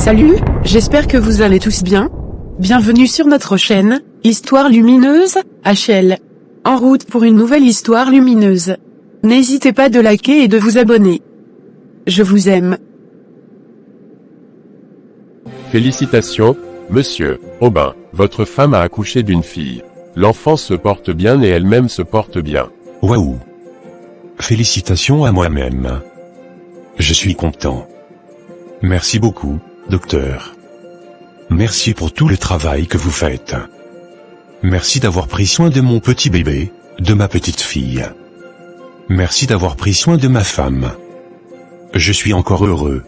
Salut, j'espère que vous allez tous bien. Bienvenue sur notre chaîne, Histoire Lumineuse, HL. En route pour une nouvelle histoire lumineuse. N'hésitez pas de liker et de vous abonner. Je vous aime. Félicitations, monsieur Aubin, votre femme a accouché d'une fille. L'enfant se porte bien et elle-même se porte bien. Waouh! Félicitations à moi-même. Je suis content. Merci beaucoup, docteur. Merci pour tout le travail que vous faites. Merci d'avoir pris soin de mon petit bébé, de ma petite fille. Merci d'avoir pris soin de ma femme. Je suis encore heureux.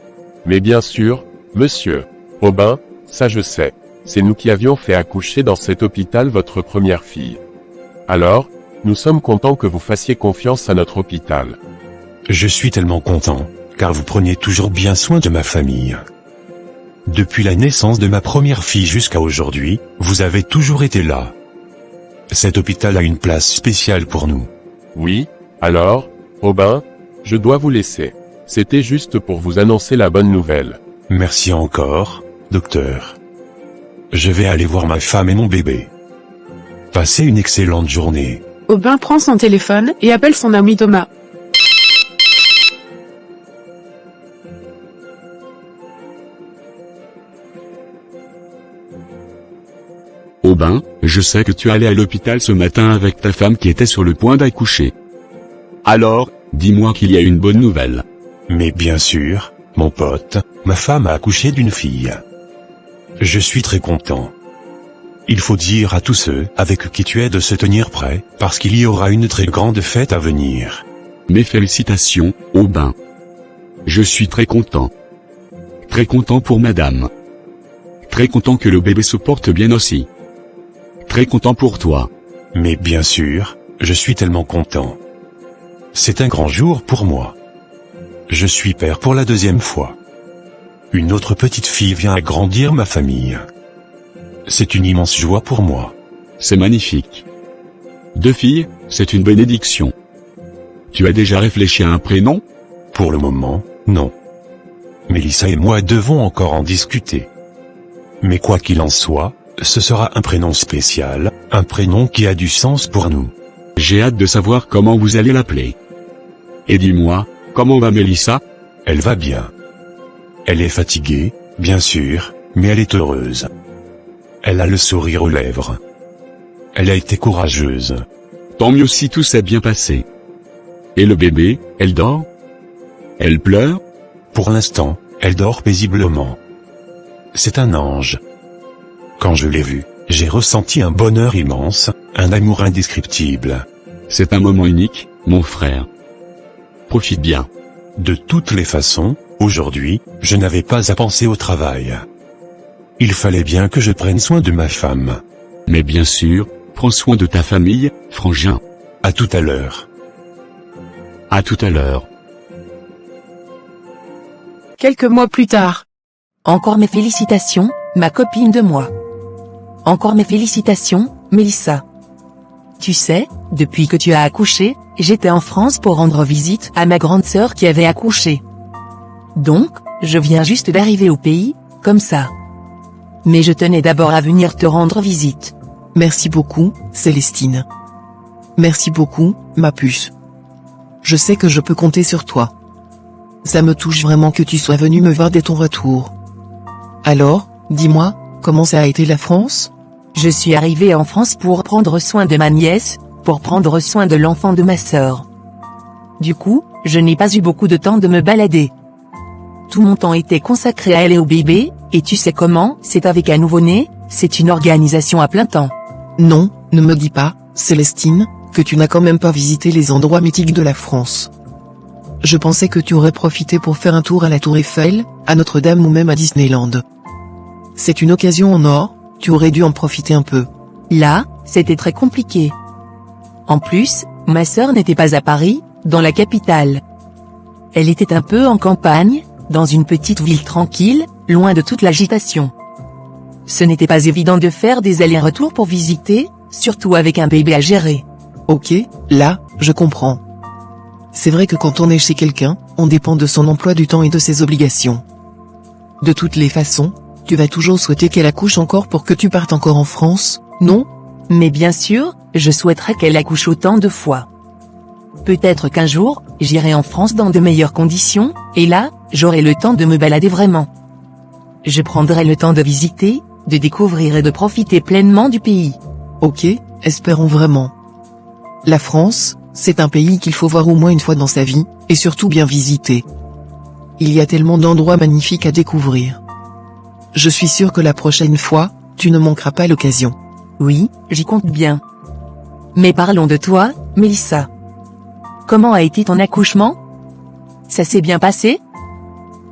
Mais bien sûr, monsieur Aubin, ça je sais. C'est nous qui avions fait accoucher dans cet hôpital votre première fille. Alors, nous sommes contents que vous fassiez confiance à notre hôpital. Je suis tellement content, car vous preniez toujours bien soin de ma famille. Depuis la naissance de ma première fille jusqu'à aujourd'hui, vous avez toujours été là. Cet hôpital a une place spéciale pour nous. Oui, alors, Aubin, je dois vous laisser. C'était juste pour vous annoncer la bonne nouvelle. Merci encore, docteur. Je vais aller voir ma femme et mon bébé. Passez une excellente journée. Aubin prend son téléphone et appelle son ami Thomas. Aubin, je sais que tu allais à l'hôpital ce matin avec ta femme qui était sur le point d'accoucher. Alors, dis-moi qu'il y a une bonne nouvelle. Mais bien sûr, mon pote, ma femme a accouché d'une fille. Je suis très content. Il faut dire à tous ceux avec qui tu es de se tenir prêts, parce qu'il y aura une très grande fête à venir. Mes félicitations, Aubin. Je suis très content. Très content pour madame. Très content que le bébé se porte bien aussi. Très content pour toi. Mais bien sûr, je suis tellement content. C'est un grand jour pour moi. Je suis père pour la deuxième fois. Une autre petite fille vient agrandir ma famille. C'est une immense joie pour moi. C'est magnifique. 2 filles, c'est une bénédiction. Tu as déjà réfléchi à un prénom? Pour le moment, non. Mélissa et moi devons encore en discuter. Mais quoi qu'il en soit, ce sera un prénom spécial, un prénom qui a du sens pour nous. J'ai hâte de savoir comment vous allez l'appeler. Et dis-moi, comment va Mélissa? Elle va bien. Elle est fatiguée, bien sûr, mais elle est heureuse. Elle a le sourire aux lèvres. Elle a été courageuse. Tant mieux si tout s'est bien passé. Et le bébé, elle dort? Elle pleure? Pour l'instant, elle dort paisiblement. C'est un ange. Quand je l'ai vue, j'ai ressenti un bonheur immense, un amour indescriptible. C'est un moment unique, mon frère. Profite bien. De toutes les façons, aujourd'hui, je n'avais pas à penser au travail. Il fallait bien que je prenne soin de ma femme. Mais bien sûr, prends soin de ta famille, frangin. À tout à l'heure. À tout à l'heure. Quelques mois plus tard. Encore mes félicitations, ma copine de moi. Encore mes félicitations, Mélissa. Tu sais, depuis que tu as accouché, j'étais en France pour rendre visite à ma grande sœur qui avait accouché. Donc, je viens juste d'arriver au pays, comme ça. Mais je tenais d'abord à venir te rendre visite. Merci beaucoup, Célestine. Merci beaucoup, ma puce. Je sais que je peux compter sur toi. Ça me touche vraiment que tu sois venu me voir dès ton retour. Alors, dis-moi, comment ça a été la France? Je suis arrivée en France pour prendre soin de ma nièce, pour prendre soin de l'enfant de ma sœur. Du coup, je n'ai pas eu beaucoup de temps de me balader. Tout mon temps était consacré à elle et au bébé, et tu sais comment, c'est avec un nouveau-né, c'est une organisation à plein temps. Non, ne me dis pas, Célestine, que tu n'as quand même pas visité les endroits mythiques de la France. Je pensais que tu aurais profité pour faire un tour à la Tour Eiffel, à Notre-Dame ou même à Disneyland. C'est une occasion en or, tu aurais dû en profiter un peu. Là, c'était très compliqué. En plus, ma sœur n'était pas à Paris, dans la capitale. Elle était un peu en campagne, dans une petite ville tranquille, loin de toute l'agitation. Ce n'était pas évident de faire des allers-retours pour visiter, surtout avec un bébé à gérer. Ok, là, je comprends. C'est vrai que quand on est chez quelqu'un, on dépend de son emploi du temps et de ses obligations. De toutes les façons, tu vas toujours souhaiter qu'elle accouche encore pour que tu partes encore en France, non? Mais bien sûr, je souhaiterais qu'elle accouche autant de fois. Peut-être qu'un jour, j'irai en France dans de meilleures conditions, et là, j'aurai le temps de me balader vraiment. Je prendrai le temps de visiter, de découvrir et de profiter pleinement du pays. Ok, espérons vraiment. La France, c'est un pays qu'il faut voir au moins une fois dans sa vie, et surtout bien visiter. Il y a tellement d'endroits magnifiques à découvrir. Je suis sûr que la prochaine fois, tu ne manqueras pas l'occasion. Oui, j'y compte bien. Mais parlons de toi, Mélissa. Comment a été ton accouchement? Ça s'est bien passé?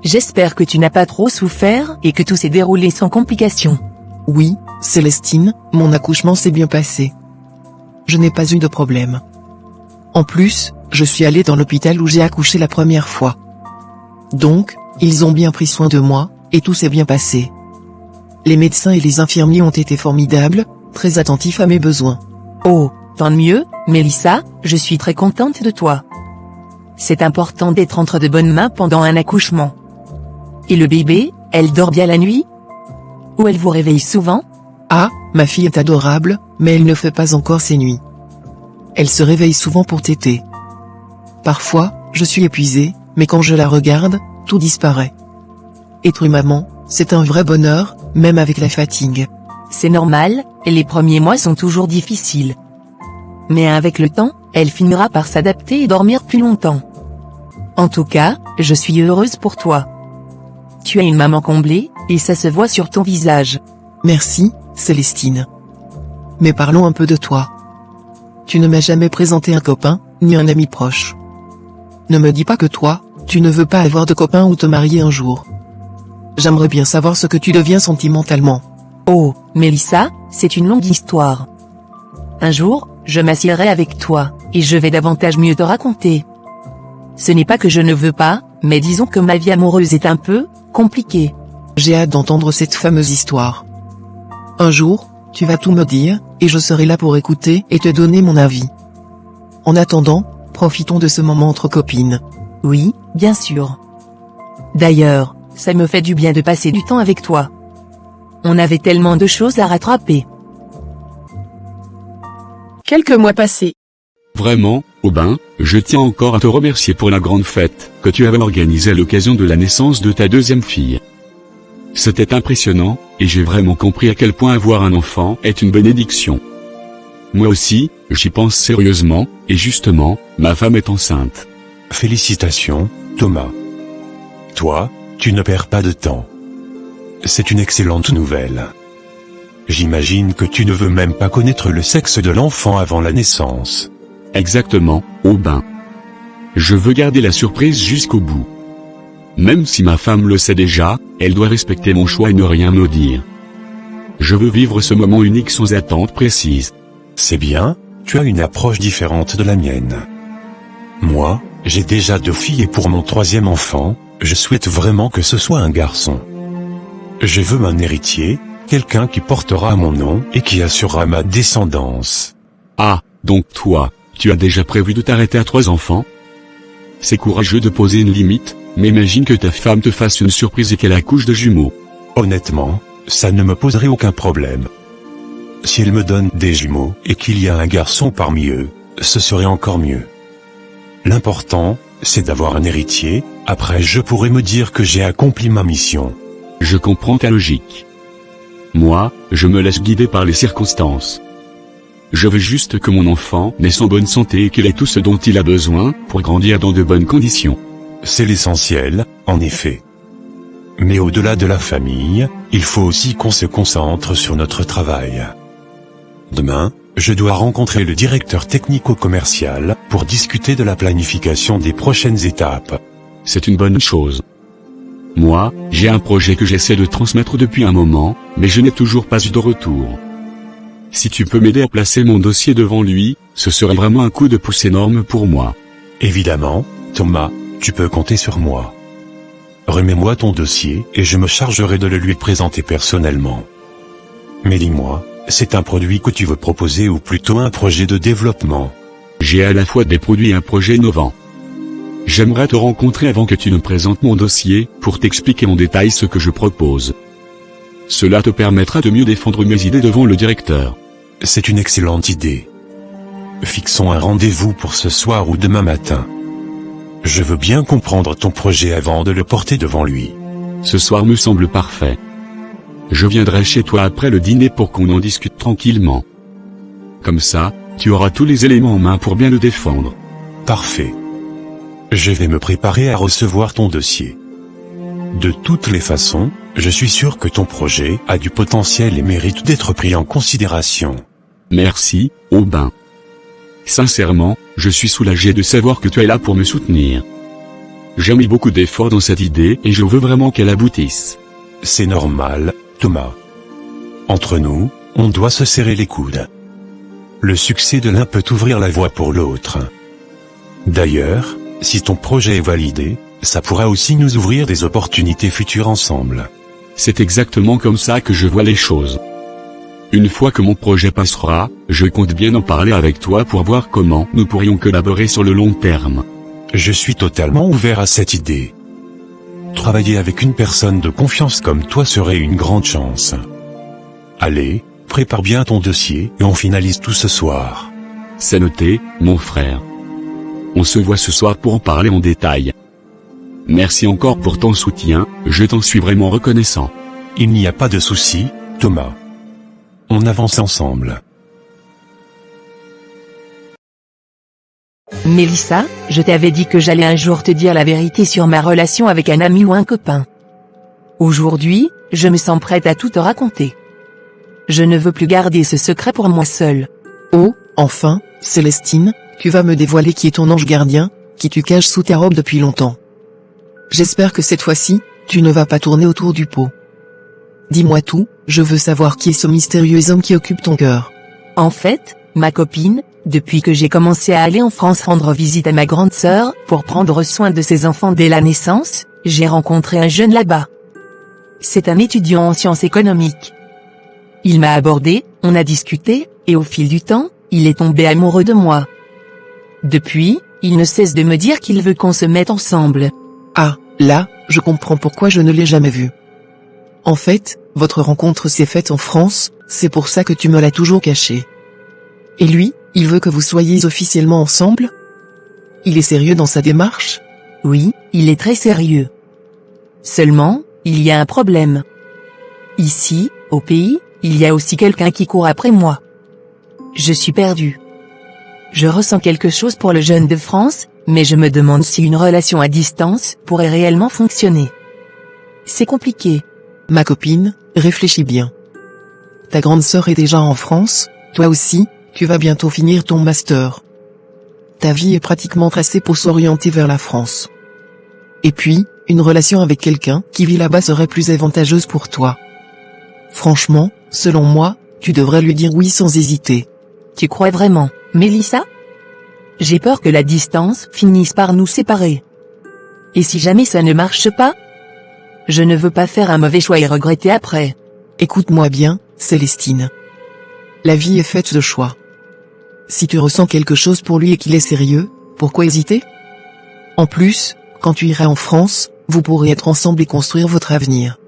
J'espère que tu n'as pas trop souffert et que tout s'est déroulé sans complications. Oui, Célestine, mon accouchement s'est bien passé. Je n'ai pas eu de problème. En plus, je suis allée dans l'hôpital où j'ai accouché la première fois. Donc, ils ont bien pris soin de moi, et tout s'est bien passé. Les médecins et les infirmiers ont été formidables, très attentifs à mes besoins. Oh, tant mieux, Mélissa, je suis très contente de toi. C'est important d'être entre de bonnes mains pendant un accouchement. Et le bébé, elle dort bien la nuit? Ou elle vous réveille souvent? Ah, ma fille est adorable, mais elle ne fait pas encore ses nuits. Elle se réveille souvent pour téter. Parfois, je suis épuisée, mais quand je la regarde, tout disparaît. Être une maman, c'est un vrai bonheur, même avec la fatigue. C'est normal, les premiers mois sont toujours difficiles. Mais avec le temps, elle finira par s'adapter et dormir plus longtemps. En tout cas, je suis heureuse pour toi. Tu es une maman comblée, et ça se voit sur ton visage. Merci, Célestine. Mais parlons un peu de toi. Tu ne m'as jamais présenté un copain, ni un ami proche. Ne me dis pas que toi, tu ne veux pas avoir de copain ou te marier un jour. J'aimerais bien savoir ce que tu deviens sentimentalement. Oh, Mélissa, c'est une longue histoire. Un jour, je m'assierai avec toi, et je vais davantage mieux te raconter. Ce n'est pas que je ne veux pas, mais disons que ma vie amoureuse est un peu compliquée. J'ai hâte d'entendre cette fameuse histoire. Un jour, tu vas tout me dire, et je serai là pour écouter et te donner mon avis. En attendant, profitons de ce moment entre copines. Oui, bien sûr. D'ailleurs, ça me fait du bien de passer du temps avec toi. On avait tellement de choses à rattraper. Quelques mois passés. Vraiment, Aubin, je tiens encore à te remercier pour la grande fête que tu avais organisée à l'occasion de la naissance de ta deuxième fille. C'était impressionnant, et j'ai vraiment compris à quel point avoir un enfant est une bénédiction. Moi aussi, j'y pense sérieusement, et justement, ma femme est enceinte. Félicitations, Thomas. Toi, tu ne perds pas de temps. C'est une excellente nouvelle. J'imagine que tu ne veux même pas connaître le sexe de l'enfant avant la naissance. Exactement, Aubin. Je veux garder la surprise jusqu'au bout. Même si ma femme le sait déjà, elle doit respecter mon choix et ne rien me dire. Je veux vivre ce moment unique sans attente précise. C'est bien, tu as une approche différente de la mienne. Moi, j'ai déjà 2 filles et pour mon 3e enfant, je souhaite vraiment que ce soit un garçon. Je veux un héritier, quelqu'un qui portera mon nom et qui assurera ma descendance. Ah, donc toi, tu as déjà prévu de t'arrêter à 3 enfants? C'est courageux de poser une limite, mais imagine que ta femme te fasse une surprise et qu'elle accouche de jumeaux. Honnêtement, ça ne me poserait aucun problème. Si elle me donne des jumeaux et qu'il y a un garçon parmi eux, ce serait encore mieux. L'important, c'est d'avoir un héritier, après je pourrais me dire que j'ai accompli ma mission. Je comprends ta logique. Moi, je me laisse guider par les circonstances. Je veux juste que mon enfant naisse en bonne santé et qu'il ait tout ce dont il a besoin pour grandir dans de bonnes conditions. C'est l'essentiel, en effet. Mais au-delà de la famille, il faut aussi qu'on se concentre sur notre travail. Demain, je dois rencontrer le directeur technico-commercial pour discuter de la planification des prochaines étapes. C'est une bonne chose. Moi, j'ai un projet que j'essaie de transmettre depuis un moment, mais je n'ai toujours pas eu de retour. Si tu peux m'aider à placer mon dossier devant lui, ce serait vraiment un coup de pouce énorme pour moi. Évidemment, Thomas, tu peux compter sur moi. Remets-moi ton dossier et je me chargerai de le lui présenter personnellement. Mais dis-moi, c'est un produit que tu veux proposer ou plutôt un projet de développement? J'ai à la fois des produits et un projet innovant. J'aimerais te rencontrer avant que tu ne présentes mon dossier, pour t'expliquer en détail ce que je propose. Cela te permettra de mieux défendre mes idées devant le directeur. C'est une excellente idée. Fixons un rendez-vous pour ce soir ou demain matin. Je veux bien comprendre ton projet avant de le porter devant lui. Ce soir me semble parfait. Je viendrai chez toi après le dîner pour qu'on en discute tranquillement. Comme ça, tu auras tous les éléments en main pour bien le défendre. Parfait. Je vais me préparer à recevoir ton dossier. De toutes les façons, je suis sûr que ton projet a du potentiel et mérite d'être pris en considération. Merci, Aubin. Sincèrement, je suis soulagé de savoir que tu es là pour me soutenir. J'ai mis beaucoup d'efforts dans cette idée et je veux vraiment qu'elle aboutisse. C'est normal, Thomas. Entre nous, on doit se serrer les coudes. Le succès de l'un peut ouvrir la voie pour l'autre. D'ailleurs, si ton projet est validé, ça pourra aussi nous ouvrir des opportunités futures ensemble. C'est exactement comme ça que je vois les choses. Une fois que mon projet passera, je compte bien en parler avec toi pour voir comment nous pourrions collaborer sur le long terme. Je suis totalement ouvert à cette idée. Travailler avec une personne de confiance comme toi serait une grande chance. Allez, prépare bien ton dossier et on finalise tout ce soir. C'est noté, mon frère. On se voit ce soir pour en parler en détail. Merci encore pour ton soutien, je t'en suis vraiment reconnaissant. Il n'y a pas de souci, Thomas. On avance ensemble. Mélissa, je t'avais dit que j'allais un jour te dire la vérité sur ma relation avec un ami ou un copain. Aujourd'hui, je me sens prête à tout te raconter. Je ne veux plus garder ce secret pour moi seule. Oh, enfin, Célestine, tu vas me dévoiler qui est ton ange gardien, qui tu caches sous ta robe depuis longtemps. J'espère que cette fois-ci, tu ne vas pas tourner autour du pot. Dis-moi tout, je veux savoir qui est ce mystérieux homme qui occupe ton cœur. En fait, ma copine, depuis que j'ai commencé à aller en France rendre visite à ma grande sœur, pour prendre soin de ses enfants dès la naissance, j'ai rencontré un jeune là-bas. C'est un étudiant en sciences économiques. Il m'a abordé, on a discuté, et au fil du temps, il est tombé amoureux de moi. Depuis, il ne cesse de me dire qu'il veut qu'on se mette ensemble. Ah, là, je comprends pourquoi je ne l'ai jamais vu. En fait, votre rencontre s'est faite en France, c'est pour ça que tu me l'as toujours caché. Et lui, il veut que vous soyez officiellement ensemble? Il est sérieux dans sa démarche? Oui, il est très sérieux. Seulement, il y a un problème. Ici, au pays, il y a aussi quelqu'un qui court après moi. Je suis perdue. Je ressens quelque chose pour le jeune de France, mais je me demande si une relation à distance pourrait réellement fonctionner. C'est compliqué. Ma copine, réfléchis bien. Ta grande sœur est déjà en France, toi aussi, tu vas bientôt finir ton master. Ta vie est pratiquement tracée pour s'orienter vers la France. Et puis, une relation avec quelqu'un qui vit là-bas serait plus avantageuse pour toi. Franchement, selon moi, tu devrais lui dire oui sans hésiter. Tu crois vraiment, Mélissa? J'ai peur que la distance finisse par nous séparer. Et si jamais ça ne marche pas? Je ne veux pas faire un mauvais choix et regretter après. Écoute-moi bien, Célestine. La vie est faite de choix. Si tu ressens quelque chose pour lui et qu'il est sérieux, pourquoi hésiter? En plus, quand tu iras en France, vous pourrez être ensemble et construire votre avenir.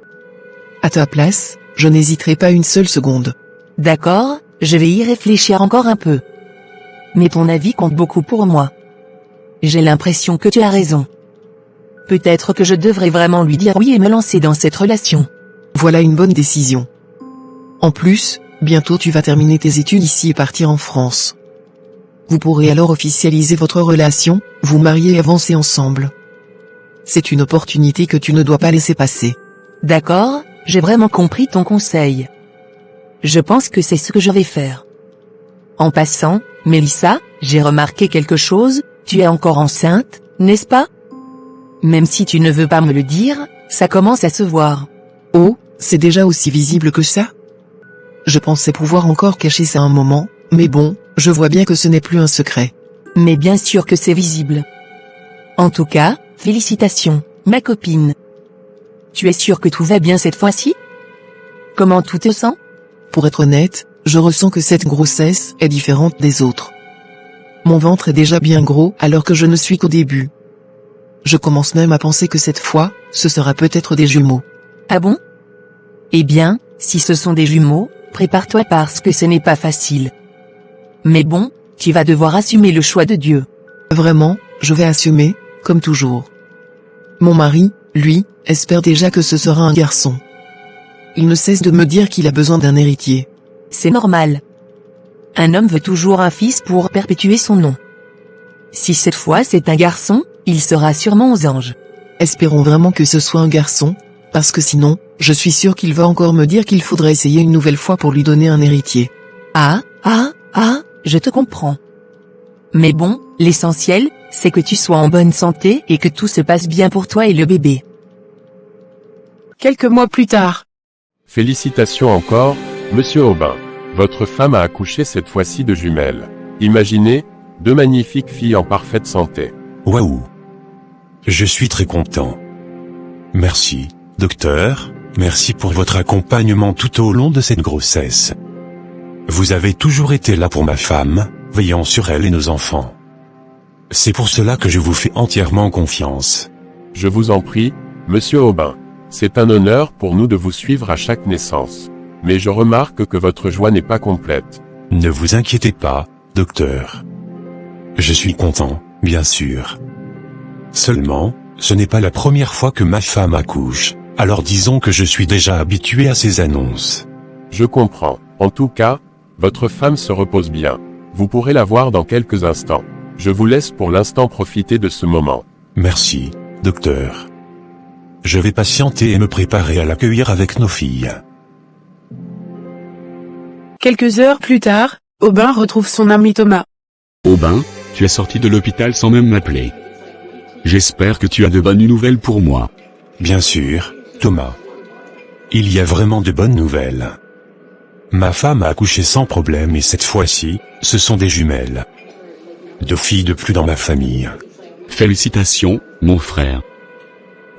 À ta place, je n'hésiterai pas une seule seconde. D'accord, je vais y réfléchir encore un peu. Mais ton avis compte beaucoup pour moi. J'ai l'impression que tu as raison. Peut-être que je devrais vraiment lui dire oui et me lancer dans cette relation. Voilà une bonne décision. En plus, bientôt tu vas terminer tes études ici et partir en France. Vous pourrez alors officialiser votre relation, vous marier et avancer ensemble. C'est une opportunité que tu ne dois pas laisser passer. D'accord, j'ai vraiment compris ton conseil. Je pense que c'est ce que je vais faire. En passant, Mélissa, j'ai remarqué quelque chose, tu es encore enceinte, n'est-ce pas? Même si tu ne veux pas me le dire, ça commence à se voir. Oh, c'est déjà aussi visible que ça? Je pensais pouvoir encore cacher ça un moment, mais bon, je vois bien que ce n'est plus un secret. Mais bien sûr que c'est visible. En tout cas, félicitations, ma copine. Tu es sûre que tout va bien cette fois-ci? Comment tout te sent? Pour être honnête, je ressens que cette grossesse est différente des autres. Mon ventre est déjà bien gros alors que je ne suis qu'au début. Je commence même à penser que cette fois, ce sera peut-être des jumeaux. Ah bon? Eh bien, si ce sont des jumeaux, prépare-toi parce que ce n'est pas facile. Mais bon, tu vas devoir assumer le choix de Dieu. Vraiment, je vais assumer, comme toujours. Mon mari, lui, espère déjà que ce sera un garçon. Il ne cesse de me dire qu'il a besoin d'un héritier. C'est normal. Un homme veut toujours un fils pour perpétuer son nom. Si cette fois c'est un garçon, il sera sûrement aux anges. Espérons vraiment que ce soit un garçon, parce que sinon, je suis sûr qu'il va encore me dire qu'il faudrait essayer une nouvelle fois pour lui donner un héritier. Je te comprends. Mais bon, l'essentiel, c'est que tu sois en bonne santé et que tout se passe bien pour toi et le bébé. Quelques mois plus tard. Félicitations encore, monsieur Aubin. Votre femme a accouché cette fois-ci de jumelles. Imaginez, 2 magnifiques filles en parfaite santé. Waouh! Je suis très content. Merci, docteur, merci pour votre accompagnement tout au long de cette grossesse. Vous avez toujours été là pour ma femme, veillant sur elle et nos enfants. C'est pour cela que je vous fais entièrement confiance. Je vous en prie, monsieur Aubin. C'est un honneur pour nous de vous suivre à chaque naissance. Mais je remarque que votre joie n'est pas complète. Ne vous inquiétez pas, docteur. Je suis content, bien sûr. Seulement, ce n'est pas la première fois que ma femme accouche, alors disons que je suis déjà habitué à ces annonces. Je comprends. En tout cas, votre femme se repose bien. Vous pourrez la voir dans quelques instants. Je vous laisse pour l'instant profiter de ce moment. Merci, docteur. Je vais patienter et me préparer à l'accueillir avec nos filles. Quelques heures plus tard, Aubin retrouve son ami Thomas. Aubin, tu es sorti de l'hôpital sans même m'appeler. J'espère que tu as de bonnes nouvelles pour moi. Bien sûr, Thomas. Il y a vraiment de bonnes nouvelles. Ma femme a accouché sans problème et cette fois-ci, ce sont des jumelles. 2 filles de plus dans ma famille. Félicitations, mon frère.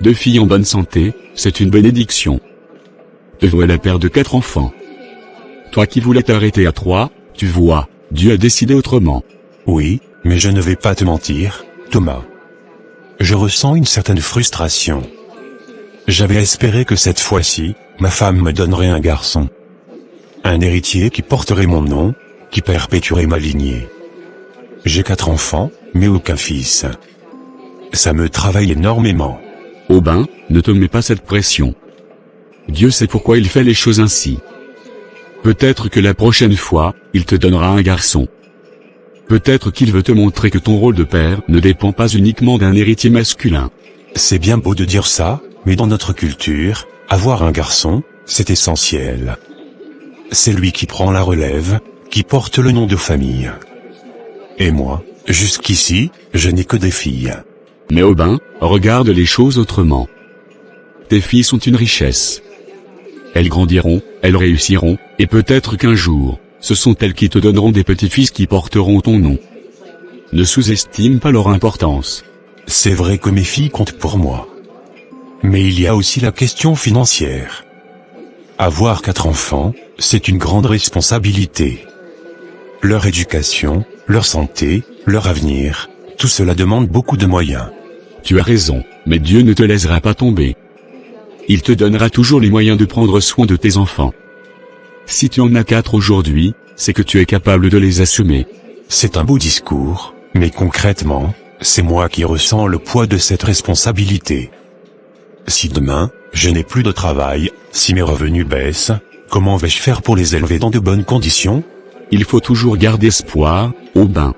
2 filles en bonne santé, c'est une bénédiction. Te voilà père de 4 enfants. Toi qui voulais t'arrêter à 3, tu vois, Dieu a décidé autrement. Oui, mais je ne vais pas te mentir, Thomas. Je ressens une certaine frustration. J'avais espéré que cette fois-ci, ma femme me donnerait un garçon. Un héritier qui porterait mon nom, qui perpétuerait ma lignée. J'ai 4 enfants, mais aucun fils. Ça me travaille énormément. Aubin, ne te mets pas cette pression. Dieu sait pourquoi il fait les choses ainsi. Peut-être que la prochaine fois, il te donnera un garçon. Peut-être qu'il veut te montrer que ton rôle de père ne dépend pas uniquement d'un héritier masculin. C'est bien beau de dire ça, mais dans notre culture, avoir un garçon, c'est essentiel. C'est lui qui prend la relève, qui porte le nom de famille. Et moi, jusqu'ici, je n'ai que des filles. Mais Aubin, regarde les choses autrement. Tes filles sont une richesse. Elles grandiront, elles réussiront, et peut-être qu'un jour, ce sont elles qui te donneront des petits-fils qui porteront ton nom. Ne sous-estime pas leur importance. C'est vrai que mes filles comptent pour moi. Mais il y a aussi la question financière. Avoir 4 enfants, c'est une grande responsabilité. Leur éducation, leur santé, leur avenir, tout cela demande beaucoup de moyens. Tu as raison, mais Dieu ne te laissera pas tomber. Il te donnera toujours les moyens de prendre soin de tes enfants. Si tu en as 4 aujourd'hui, c'est que tu es capable de les assumer. C'est un beau discours, mais concrètement, c'est moi qui ressens le poids de cette responsabilité. Si demain, je n'ai plus de travail, si mes revenus baissent, comment vais-je faire pour les élever dans de bonnes conditions? Il faut toujours garder espoir, Aubin.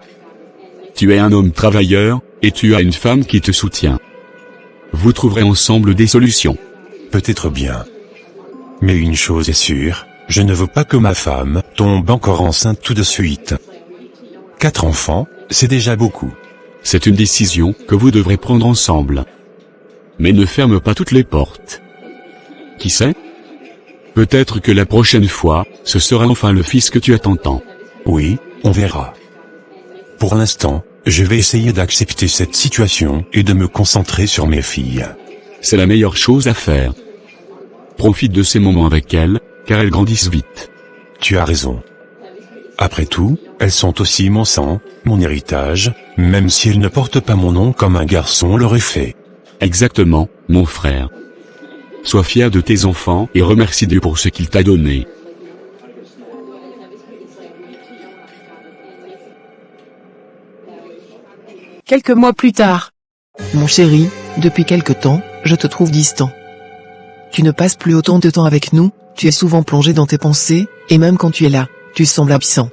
Tu es un homme travailleur, et tu as une femme qui te soutient. Vous trouverez ensemble des solutions. Peut-être bien. Mais une chose est sûre, je ne veux pas que ma femme tombe encore enceinte tout de suite. 4 enfants, c'est déjà beaucoup. C'est une décision que vous devrez prendre ensemble. Mais ne ferme pas toutes les portes. Qui sait? Peut-être que la prochaine fois, ce sera enfin le fils que tu attends tant. Oui, on verra. Pour l'instant, je vais essayer d'accepter cette situation et de me concentrer sur mes filles. C'est la meilleure chose à faire. Profite de ces moments avec elles, car elles grandissent vite. Tu as raison. Après tout, elles sont aussi mon sang, mon héritage, même si elles ne portent pas mon nom comme un garçon l'aurait fait. Exactement, mon frère. Sois fier de tes enfants et remercie Dieu pour ce qu'il t'a donné. Quelques mois plus tard. Mon chéri, depuis quelque temps, je te trouve distant. Tu ne passes plus autant de temps avec nous, tu es souvent plongé dans tes pensées, et même quand tu es là, tu sembles absent.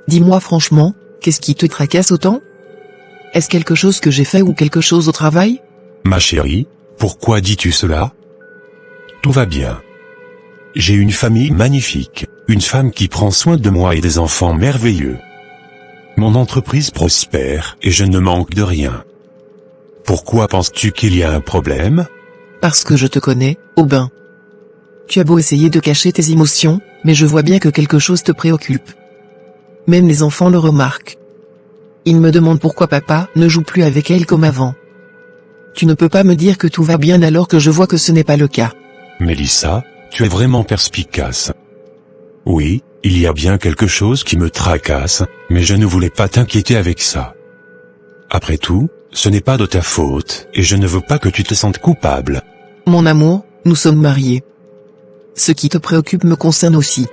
Dis-moi franchement, qu'est-ce qui te tracasse autant? Est-ce quelque chose que j'ai fait ou quelque chose au travail? Ma chérie, pourquoi dis-tu cela? Tout va bien. J'ai une famille magnifique, une femme qui prend soin de moi et des enfants merveilleux. Mon entreprise prospère et je ne manque de rien. Pourquoi penses-tu qu'il y a un problème? Parce que je te connais, Aubin. Tu as beau essayer de cacher tes émotions, mais je vois bien que quelque chose te préoccupe. Même les enfants le remarquent. Ils me demandent pourquoi papa ne joue plus avec elle comme avant. Tu ne peux pas me dire que tout va bien alors que je vois que ce n'est pas le cas. Mélissa, tu es vraiment perspicace. Oui, il y a bien quelque chose qui me tracasse, mais je ne voulais pas t'inquiéter avec ça. Après tout, ce n'est pas de ta faute, et je ne veux pas que tu te sentes coupable. Mon amour, nous sommes mariés. Ce qui te préoccupe me concerne aussi.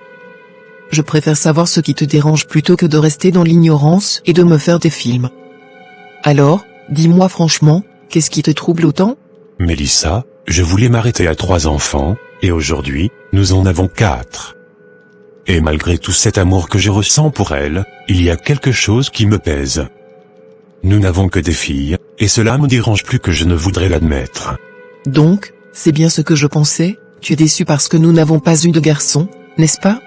Je préfère savoir ce qui te dérange plutôt que de rester dans l'ignorance et de me faire des films. Alors, dis-moi franchement, qu'est-ce qui te trouble autant? Mélissa, je voulais m'arrêter à 3 enfants, et aujourd'hui, nous en avons 4. Et malgré tout cet amour que je ressens pour elles, il y a quelque chose qui me pèse. Nous n'avons que des filles, et cela me dérange plus que je ne voudrais l'admettre. Donc, c'est bien ce que je pensais, tu es déçu parce que nous n'avons pas eu de garçon, n'est-ce pas?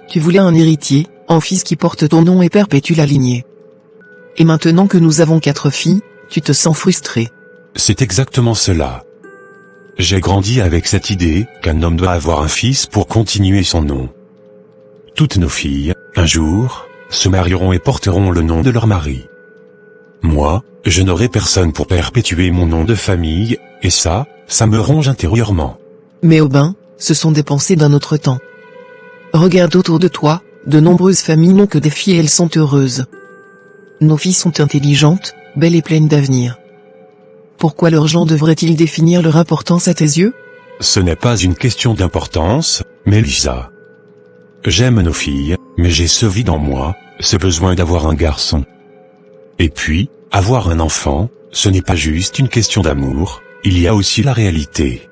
Tu voulais un héritier, un fils qui porte ton nom et perpétue la lignée. Et maintenant que nous avons 4 filles, tu te sens frustré. C'est exactement cela. J'ai grandi avec cette idée qu'un homme doit avoir un fils pour continuer son nom. Toutes nos filles, un jour, se marieront et porteront le nom de leur mari. Moi, je n'aurai personne pour perpétuer mon nom de famille, et ça me ronge intérieurement. Mais Aubin, ce sont des pensées d'un autre temps. Regarde autour de toi, de nombreuses familles n'ont que des filles et elles sont heureuses. Nos filles sont intelligentes, belles et pleines d'avenir. Pourquoi leur genre devrait-il définir leur importance à tes yeux? Ce n'est pas une question d'importance, Mélissa. J'aime nos filles, mais j'ai ce vide en moi, ce besoin d'avoir un garçon. Et puis, avoir un enfant, ce n'est pas juste une question d'amour, il y a aussi la réalité.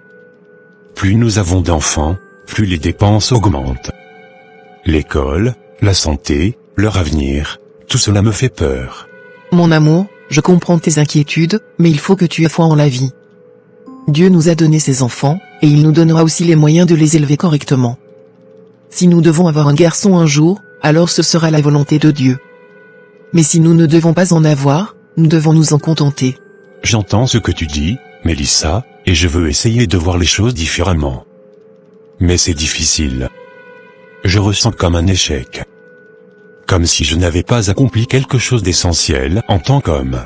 Plus nous avons d'enfants, plus les dépenses augmentent. L'école, la santé, leur avenir, tout cela me fait peur. Mon amour, je comprends tes inquiétudes, mais il faut que tu aies foi en la vie. Dieu nous a donné ses enfants, et il nous donnera aussi les moyens de les élever correctement. Si nous devons avoir un garçon un jour, alors ce sera la volonté de Dieu. Mais si nous ne devons pas en avoir, nous devons nous en contenter. J'entends ce que tu dis, Mélissa, et je veux essayer de voir les choses différemment. Mais c'est difficile. Je ressens comme un échec. Comme si je n'avais pas accompli quelque chose d'essentiel en tant qu'homme.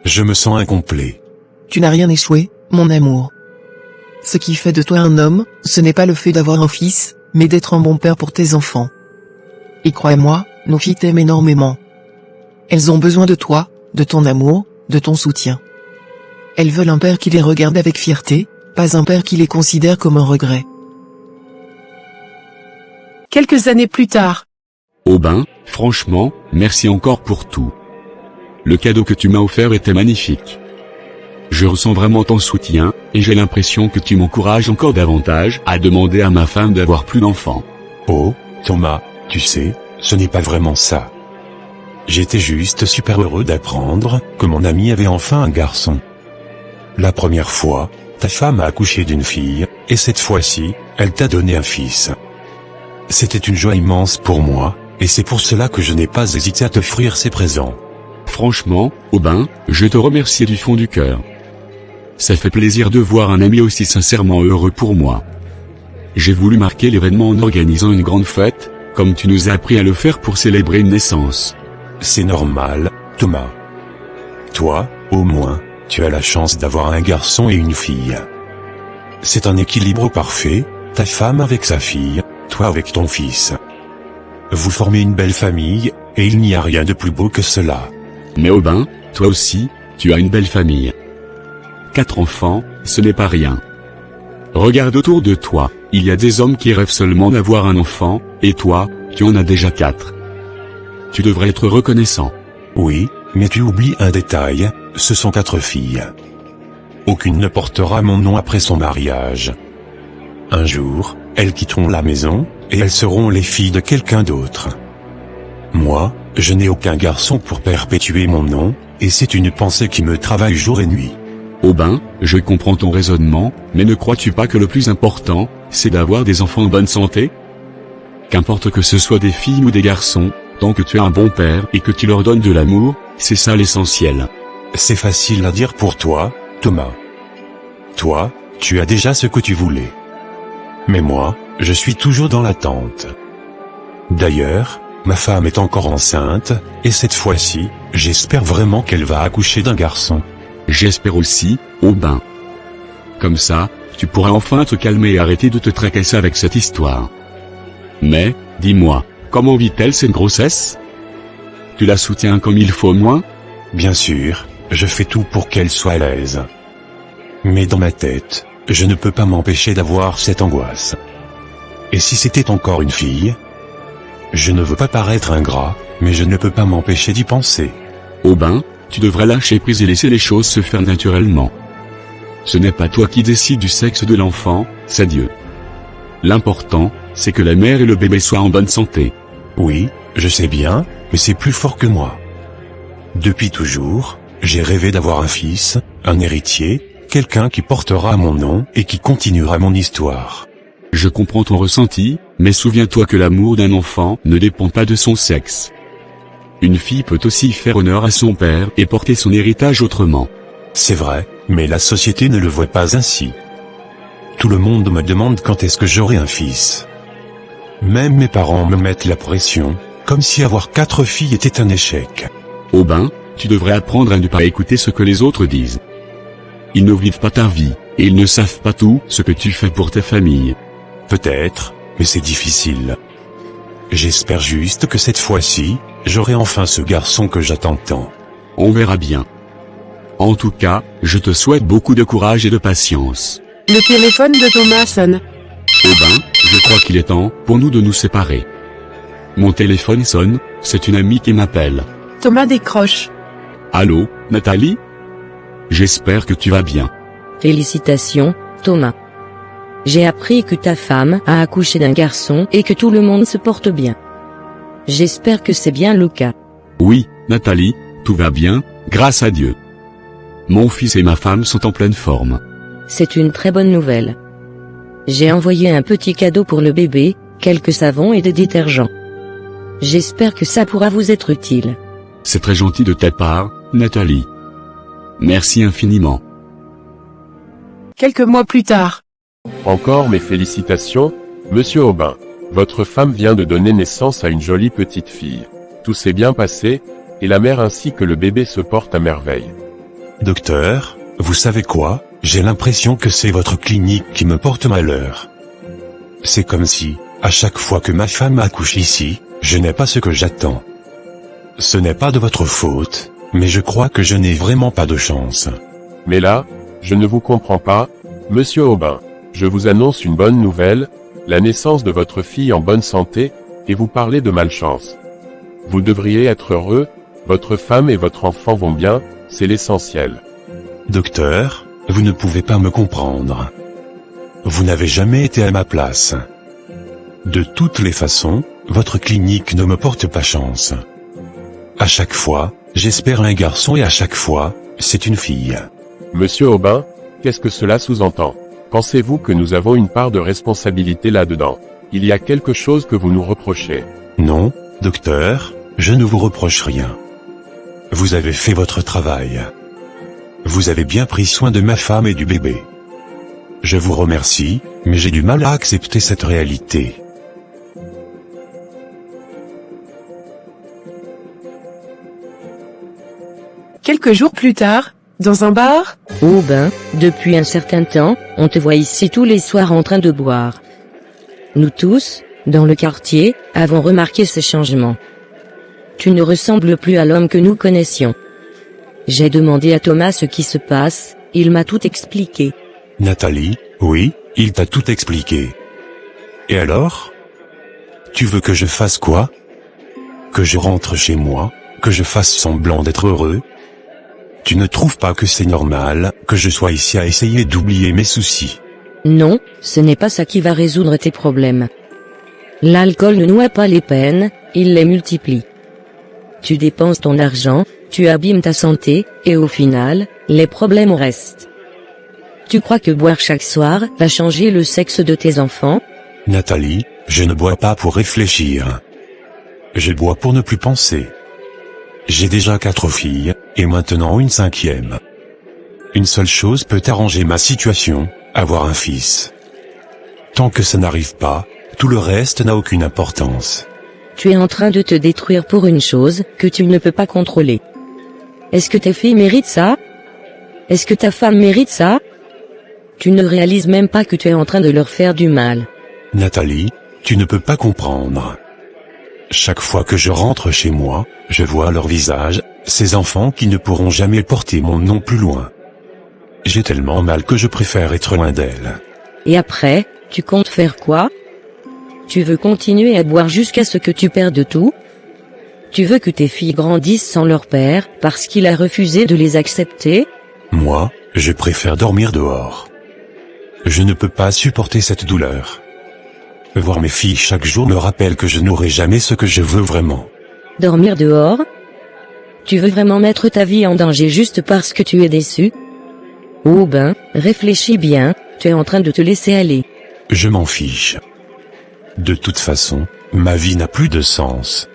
Je me sens incomplet. Tu n'as rien échoué, mon amour. Ce qui fait de toi un homme, ce n'est pas le fait d'avoir un fils, mais d'être un bon père pour tes enfants. Et crois-moi, nos filles t'aiment énormément. Elles ont besoin de toi, de ton amour, de ton soutien. Elles veulent un père qui les regarde avec fierté, pas un père qui les considère comme un regret. Quelques années plus tard. Aubin, franchement, merci encore pour tout. Le cadeau que tu m'as offert était magnifique. Je ressens vraiment ton soutien, et j'ai l'impression que tu m'encourages encore davantage à demander à ma femme d'avoir plus d'enfants. Oh, Thomas, tu sais, ce n'est pas vraiment ça. J'étais juste super heureux d'apprendre que mon ami avait enfin un garçon. La première fois, ta femme a accouché d'une fille, et cette fois-ci, elle t'a donné un fils. C'était une joie immense pour moi, et c'est pour cela que je n'ai pas hésité à t'offrir ces présents. Franchement, Aubin, je te remercie du fond du cœur. Ça fait plaisir de voir un ami aussi sincèrement heureux pour moi. J'ai voulu marquer l'événement en organisant une grande fête, comme tu nous as appris à le faire pour célébrer une naissance. C'est normal, Thomas. Toi, au moins, tu as la chance d'avoir un garçon et une fille. C'est un équilibre parfait, ta femme avec sa fille, toi avec ton fils. vous formez une belle famille, et il n'y a rien de plus beau que cela. Mais Aubin, toi aussi, tu as une belle famille. 4 enfants, ce n'est pas rien. Regarde autour de toi, il y a des hommes qui rêvent seulement d'avoir un enfant, et toi, tu en as déjà 4. Tu devrais être reconnaissant. Oui, mais tu oublies un détail, ce sont 4 filles. Aucune ne portera mon nom après son mariage. Un jour, elles quitteront la maison, et elles seront les filles de quelqu'un d'autre. Moi, je n'ai aucun garçon pour perpétuer mon nom, et c'est une pensée qui me travaille jour et nuit. Aubin, je comprends ton raisonnement, mais ne crois-tu pas que le plus important, c'est d'avoir des enfants en bonne santé? Qu'importe que ce soit des filles ou des garçons, tant que tu es un bon père et que tu leur donnes de l'amour, c'est ça l'essentiel. C'est facile à dire pour toi, Thomas. Toi, tu as déjà ce que tu voulais. Mais moi, je suis toujours dans l'attente. D'ailleurs, ma femme est encore enceinte, et cette fois-ci, j'espère vraiment qu'elle va accoucher d'un garçon. J'espère aussi, Aubin. Comme ça, tu pourras enfin te calmer et arrêter de te tracasser avec cette histoire. Mais, dis-moi, comment vit-elle cette grossesse? Tu la soutiens comme il faut au moins? Bien sûr, je fais tout pour qu'elle soit à l'aise. Mais dans ma tête, je ne peux pas m'empêcher d'avoir cette angoisse. Et si c'était encore une fille? Je ne veux pas paraître ingrat, mais je ne peux pas m'empêcher d'y penser. Aubin, tu devrais lâcher prise et laisser les choses se faire naturellement. Ce n'est pas toi qui décides du sexe de l'enfant, c'est Dieu. L'important, c'est que la mère et le bébé soient en bonne santé. Oui, je sais bien, mais c'est plus fort que moi. Depuis toujours, j'ai rêvé d'avoir un fils, un héritier, quelqu'un qui portera mon nom et qui continuera mon histoire. Je comprends ton ressenti, mais souviens-toi que l'amour d'un enfant ne dépend pas de son sexe. Une fille peut aussi faire honneur à son père et porter son héritage autrement. C'est vrai, mais la société ne le voit pas ainsi. Tout le monde me demande quand est-ce que j'aurai un fils. Même mes parents me mettent la pression, comme si avoir 4 filles était un échec. Aubin, tu devrais apprendre à ne pas écouter ce que les autres disent. Ils ne vivent pas ta vie, et ils ne savent pas tout ce que tu fais pour ta famille. Peut-être, mais c'est difficile. J'espère juste que cette fois-ci, j'aurai enfin ce garçon que j'attends tant. On verra bien. En tout cas, je te souhaite beaucoup de courage et de patience. Le téléphone de Thomas sonne. Aubin, je crois qu'il est temps pour nous de nous séparer. Mon téléphone sonne, c'est une amie qui m'appelle. Thomas décroche. Allô, Nathalie? J'espère que tu vas bien. Félicitations, Thomas. J'ai appris que ta femme a accouché d'un garçon et que tout le monde se porte bien. J'espère que c'est bien le cas. Oui, Nathalie, tout va bien, grâce à Dieu. Mon fils et ma femme sont en pleine forme. C'est une très bonne nouvelle. J'ai envoyé un petit cadeau pour le bébé, quelques savons et des détergents. J'espère que ça pourra vous être utile. C'est très gentil de ta part, Nathalie. Merci infiniment. Quelques mois plus tard. Encore mes félicitations, monsieur Aubin. Votre femme vient de donner naissance à une jolie petite fille. Tout s'est bien passé, et la mère ainsi que le bébé se portent à merveille. Docteur, vous savez quoi? J'ai l'impression que c'est votre clinique qui me porte malheur. C'est comme si, à chaque fois que ma femme accouche ici, je n'ai pas ce que j'attends. Ce n'est pas de votre faute, mais je crois que je n'ai vraiment pas de chance. Mais là, je ne vous comprends pas, monsieur Aubin. Je vous annonce une bonne nouvelle, la naissance de votre fille en bonne santé, et vous parlez de malchance. Vous devriez être heureux, votre femme et votre enfant vont bien, c'est l'essentiel. Docteur, vous ne pouvez pas me comprendre. Vous n'avez jamais été à ma place. De toutes les façons, votre clinique ne me porte pas chance. À chaque fois, j'espère un garçon et à chaque fois, c'est une fille. Monsieur Aubin, qu'est-ce que cela sous-entend? Pensez-vous que nous avons une part de responsabilité là-dedans? Il y a quelque chose que vous nous reprochez? Non, docteur, je ne vous reproche rien. Vous avez fait votre travail. Vous avez bien pris soin de ma femme et du bébé. Je vous remercie, mais j'ai du mal à accepter cette réalité. Quelques jours plus tard, dans un bar. Aubin, depuis un certain temps, on te voit ici tous les soirs en train de boire. Nous tous, dans le quartier, avons remarqué ce changement. Tu ne ressembles plus à l'homme que nous connaissions. J'ai demandé à Thomas ce qui se passe, il m'a tout expliqué. Nathalie, oui, il t'a tout expliqué. Et alors? Tu veux que je fasse quoi? Que je rentre chez moi, que je fasse semblant d'être heureux? Tu ne trouves pas que c'est normal, que je sois ici à essayer d'oublier mes soucis? Non, ce n'est pas ça qui va résoudre tes problèmes. L'alcool ne noie pas les peines, il les multiplie. Tu dépenses ton argent, tu abîmes ta santé, et au final, les problèmes restent. Tu crois que boire chaque soir va changer le sexe de tes enfants? Nathalie, je ne bois pas pour réfléchir. Je bois pour ne plus penser. J'ai déjà 4 filles, et maintenant une 5e. Une seule chose peut arranger ma situation, avoir un fils. Tant que ça n'arrive pas, tout le reste n'a aucune importance. Tu es en train de te détruire pour une chose que tu ne peux pas contrôler. Est-ce que tes filles méritent ça? Est-ce que ta femme mérite ça? Tu ne réalises même pas que tu es en train de leur faire du mal. Nathalie, tu ne peux pas comprendre. Chaque fois que je rentre chez moi, je vois leur visage, ces enfants qui ne pourront jamais porter mon nom plus loin. J'ai tellement mal que je préfère être loin d'elles. Et après, tu comptes faire quoi? Tu veux continuer à boire jusqu'à ce que tu perdes tout? Tu veux que tes filles grandissent sans leur père, parce qu'il a refusé de les accepter? Moi, je préfère dormir dehors. Je ne peux pas supporter cette douleur. Voir mes filles chaque jour me rappelle que je n'aurai jamais ce que je veux vraiment. Dormir dehors? Tu veux vraiment mettre ta vie en danger juste parce que tu es déçu? Oh ben, réfléchis bien, tu es en train de te laisser aller. Je m'en fiche. De toute façon, ma vie n'a plus de sens.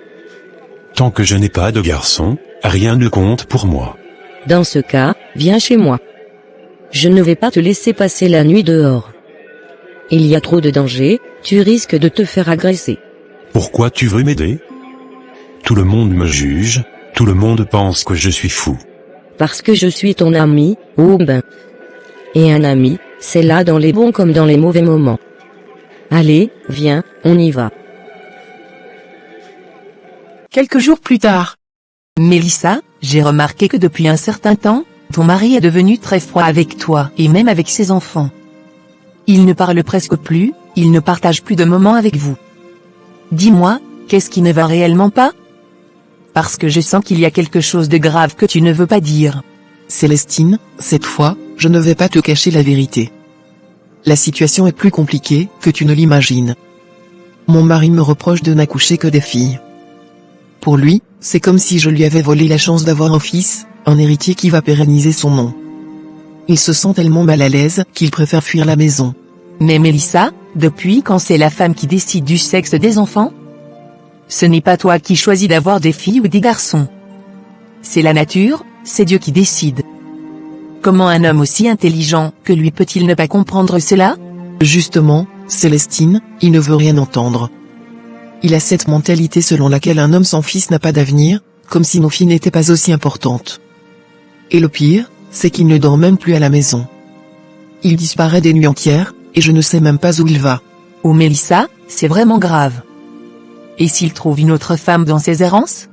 Tant que je n'ai pas de garçon, rien ne compte pour moi. Dans ce cas, viens chez moi. Je ne vais pas te laisser passer la nuit dehors. Il y a trop de danger, tu risques de te faire agresser. Pourquoi tu veux m'aider? Tout le monde me juge, tout le monde pense que je suis fou. Parce que je suis ton ami, oh ben. Et un ami, c'est là dans les bons comme dans les mauvais moments. Allez, viens, on y va. Quelques jours plus tard. Mélissa, j'ai remarqué que depuis un certain temps, ton mari est devenu très froid avec toi et même avec ses enfants. Il ne parle presque plus, il ne partage plus de moments avec vous. Dis-moi, qu'est-ce qui ne va réellement pas? Parce que je sens qu'il y a quelque chose de grave que tu ne veux pas dire. Célestine, cette fois, je ne vais pas te cacher la vérité. La situation est plus compliquée que tu ne l'imagines. Mon mari me reproche de n'accoucher que des filles. Pour lui, c'est comme si je lui avais volé la chance d'avoir un fils, un héritier qui va pérenniser son nom. Il se sent tellement mal à l'aise qu'il préfère fuir la maison. Mais Mélissa, depuis quand c'est la femme qui décide du sexe des enfants? Ce n'est pas toi qui choisis d'avoir des filles ou des garçons. C'est la nature, c'est Dieu qui décide. Comment un homme aussi intelligent que lui peut-il ne pas comprendre cela? Justement, Célestine, il ne veut rien entendre. Il a cette mentalité selon laquelle un homme sans fils n'a pas d'avenir, comme si nos filles n'étaient pas aussi importantes. Et le pire, c'est qu'il ne dort même plus à la maison. Il disparaît des nuits entières, et je ne sais même pas où il va. Oh Mélissa, c'est vraiment grave. Et s'il trouve une autre femme dans ses errances?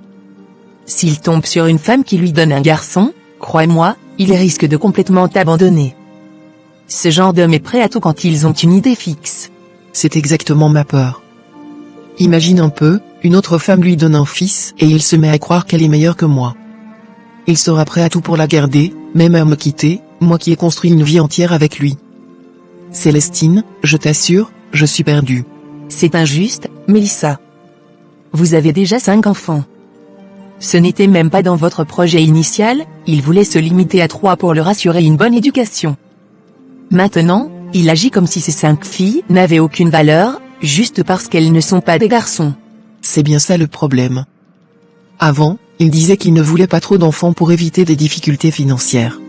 S'il tombe sur une femme qui lui donne un garçon, crois-moi, il risque de complètement t'abandonner. Ce genre d'homme est prêt à tout quand ils ont une idée fixe. C'est exactement ma peur. Imagine un peu, une autre femme lui donne un fils et il se met à croire qu'elle est meilleure que moi. Il sera prêt à tout pour la garder, même à me quitter, moi qui ai construit une vie entière avec lui. Célestine, je t'assure, je suis perdue. C'est injuste, Mélissa. Vous avez déjà 5 enfants. Ce n'était même pas dans votre projet initial, il voulait se limiter à 3 pour leur assurer une bonne éducation. Maintenant, il agit comme si ces 5 filles n'avaient aucune valeur, juste parce qu'elles ne sont pas des garçons. C'est bien ça le problème. Avant, il disait qu'il ne voulait pas trop d'enfants pour éviter des difficultés financières.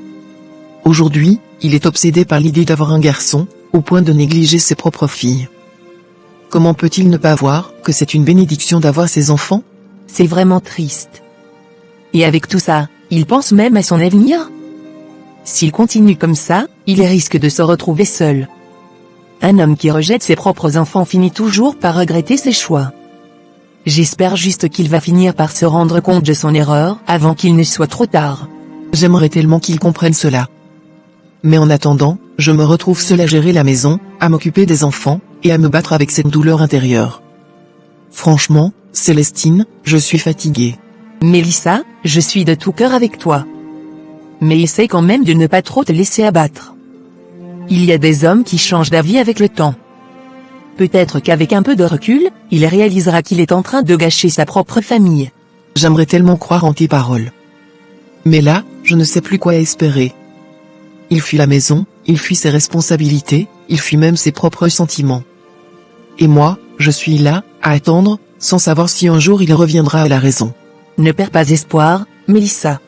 Aujourd'hui, il est obsédé par l'idée d'avoir un garçon, au point de négliger ses propres filles. Comment peut-il ne pas voir que c'est une bénédiction d'avoir ses enfants? C'est vraiment triste. Et avec tout ça, il pense même à son avenir? S'il continue comme ça, il risque de se retrouver seul. Un homme qui rejette ses propres enfants finit toujours par regretter ses choix. J'espère juste qu'il va finir par se rendre compte de son erreur avant qu'il ne soit trop tard. J'aimerais tellement qu'il comprenne cela. Mais en attendant, je me retrouve seul à gérer la maison, à m'occuper des enfants, et à me battre avec cette douleur intérieure. Franchement, Célestine, je suis fatiguée. Mélissa, je suis de tout cœur avec toi. Mais essaie quand même de ne pas trop te laisser abattre. Il y a des hommes qui changent d'avis avec le temps. Peut-être qu'avec un peu de recul, il réalisera qu'il est en train de gâcher sa propre famille. J'aimerais tellement croire en tes paroles. Mais là, je ne sais plus quoi espérer. Il fuit la maison, il fuit ses responsabilités, il fuit même ses propres sentiments. Et moi, je suis là, à attendre, sans savoir si un jour il reviendra à la raison. Ne perds pas espoir, Mélissa.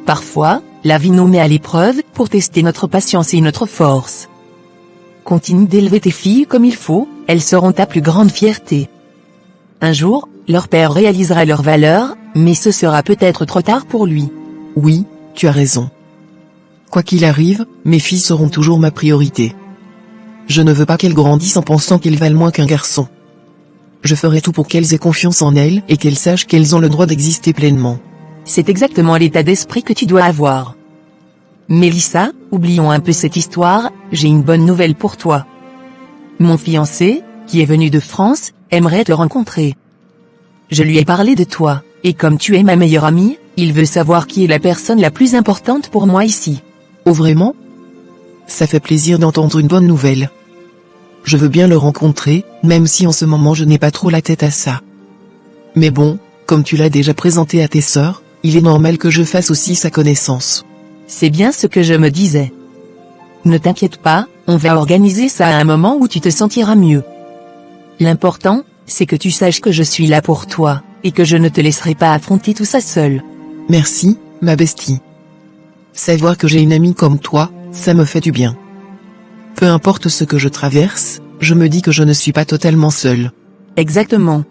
Parfois, la vie nous met à l'épreuve pour tester notre patience et notre force. Continue d'élever tes filles comme il faut, elles seront ta plus grande fierté. Un jour, leur père réalisera leur valeur, mais ce sera peut-être trop tard pour lui. Oui, tu as raison. Quoi qu'il arrive, mes filles seront toujours ma priorité. Je ne veux pas qu'elles grandissent en pensant qu'elles valent moins qu'un garçon. Je ferai tout pour qu'elles aient confiance en elles et qu'elles sachent qu'elles ont le droit d'exister pleinement. C'est exactement l'état d'esprit que tu dois avoir. Mélissa, oublions un peu cette histoire, j'ai une bonne nouvelle pour toi. Mon fiancé, qui est venu de France, aimerait te rencontrer. Je lui ai parlé de toi, et comme tu es ma meilleure amie, il veut savoir qui est la personne la plus importante pour moi ici. Oh vraiment? Ça fait plaisir d'entendre une bonne nouvelle. Je veux bien le rencontrer, même si en ce moment je n'ai pas trop la tête à ça. Mais bon, comme tu l'as déjà présenté à tes sœurs, il est normal que je fasse aussi sa connaissance. C'est bien ce que je me disais. Ne t'inquiète pas, on va organiser ça à un moment où tu te sentiras mieux. L'important, c'est que tu saches que je suis là pour toi, et que je ne te laisserai pas affronter tout ça seul. Merci, ma bestie. Savoir que j'ai une amie comme toi, ça me fait du bien. Peu importe ce que je traverse, je me dis que je ne suis pas totalement seule. Exactement.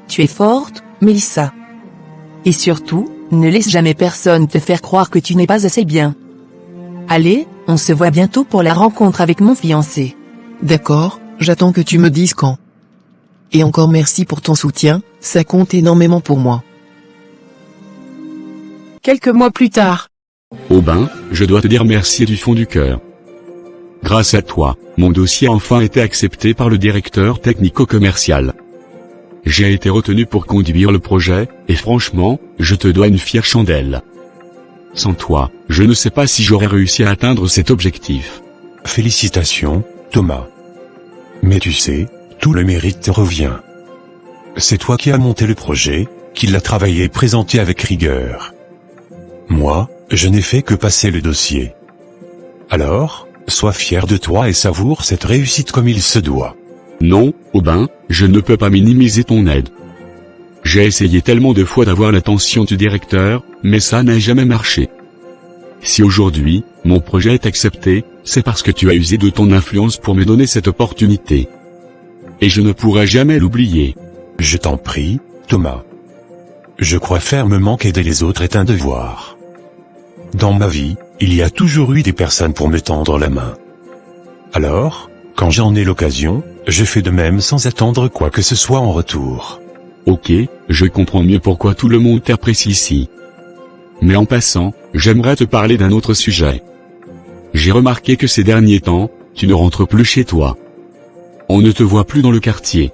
Tu es forte, Mélissa. Et surtout, ne laisse jamais personne te faire croire que tu n'es pas assez bien. Allez, on se voit bientôt pour la rencontre avec mon fiancé. D'accord, j'attends que tu me dises quand. Et encore merci pour ton soutien, ça compte énormément pour moi. Quelques mois plus tard. Aubin, je dois te dire merci du fond du cœur. Grâce à toi, mon dossier a enfin été accepté par le directeur technico-commercial. J'ai été retenu pour conduire le projet, et franchement, je te dois une fière chandelle. Sans toi, je ne sais pas si j'aurais réussi à atteindre cet objectif. Félicitations, Thomas. Mais tu sais, tout le mérite te revient. C'est toi qui as monté le projet, qui l'as travaillé et présenté avec rigueur. Moi, je n'ai fait que passer le dossier. Alors, sois fier de toi et savoure cette réussite comme il se doit. Non, Aubin, je ne peux pas minimiser ton aide. J'ai essayé tellement de fois d'avoir l'attention du directeur, mais ça n'a jamais marché. Si aujourd'hui, mon projet est accepté, c'est parce que tu as usé de ton influence pour me donner cette opportunité. Et je ne pourrai jamais l'oublier. Je t'en prie, Thomas. Je crois fermement qu'aider les autres est un devoir. Dans ma vie, il y a toujours eu des personnes pour me tendre la main. Alors, quand j'en ai l'occasion, je fais de même sans attendre quoi que ce soit en retour. Ok, je comprends mieux pourquoi tout le monde t'apprécie ici. Mais en passant, j'aimerais te parler d'un autre sujet. J'ai remarqué que ces derniers temps, tu ne rentres plus chez toi. On ne te voit plus dans le quartier.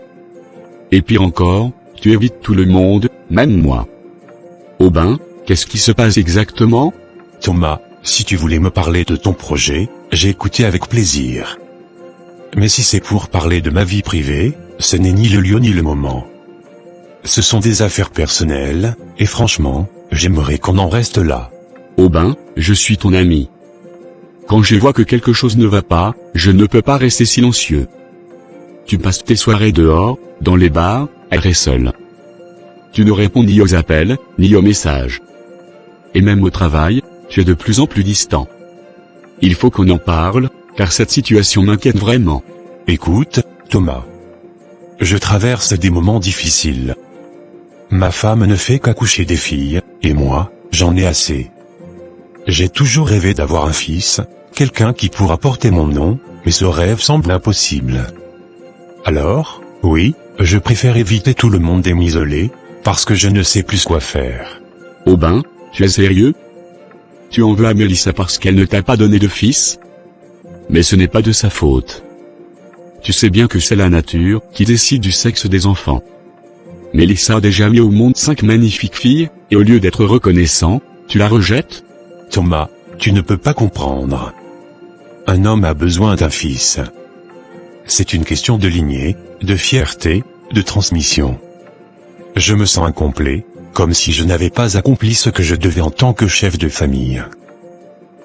Et pire encore, tu évites tout le monde, même moi. Aubin, qu'est-ce qui se passe exactement? Thomas, si tu voulais me parler de ton projet, j'ai écouté avec plaisir. Mais si c'est pour parler de ma vie privée, ce n'est ni le lieu ni le moment. Ce sont des affaires personnelles, et franchement, j'aimerais qu'on en reste là. Aubin, je suis ton ami. Quand je vois que quelque chose ne va pas, je ne peux pas rester silencieux. Tu passes tes soirées dehors, dans les bars, à errer seul. Tu ne réponds ni aux appels, ni aux messages. Et même au travail, tu es de plus en plus distant. Il faut qu'on en parle, car cette situation m'inquiète vraiment. Écoute, Thomas. Je traverse des moments difficiles. Ma femme ne fait qu'accoucher des filles, et moi, j'en ai assez. J'ai toujours rêvé d'avoir un fils, quelqu'un qui pourra porter mon nom, mais ce rêve semble impossible. Alors, oui, je préfère éviter tout le monde et m'isoler, parce que je ne sais plus quoi faire. Aubin, tu es sérieux? Tu en veux à Mélissa parce qu'elle ne t'a pas donné de fils? Mais ce n'est pas de sa faute. Tu sais bien que c'est la nature qui décide du sexe des enfants. Mélissa a déjà mis au monde 5 magnifiques filles, et au lieu d'être reconnaissant, tu la rejettes? Thomas, tu ne peux pas comprendre. Un homme a besoin d'un fils. C'est une question de lignée, de fierté, de transmission. Je me sens incomplet, comme si je n'avais pas accompli ce que je devais en tant que chef de famille.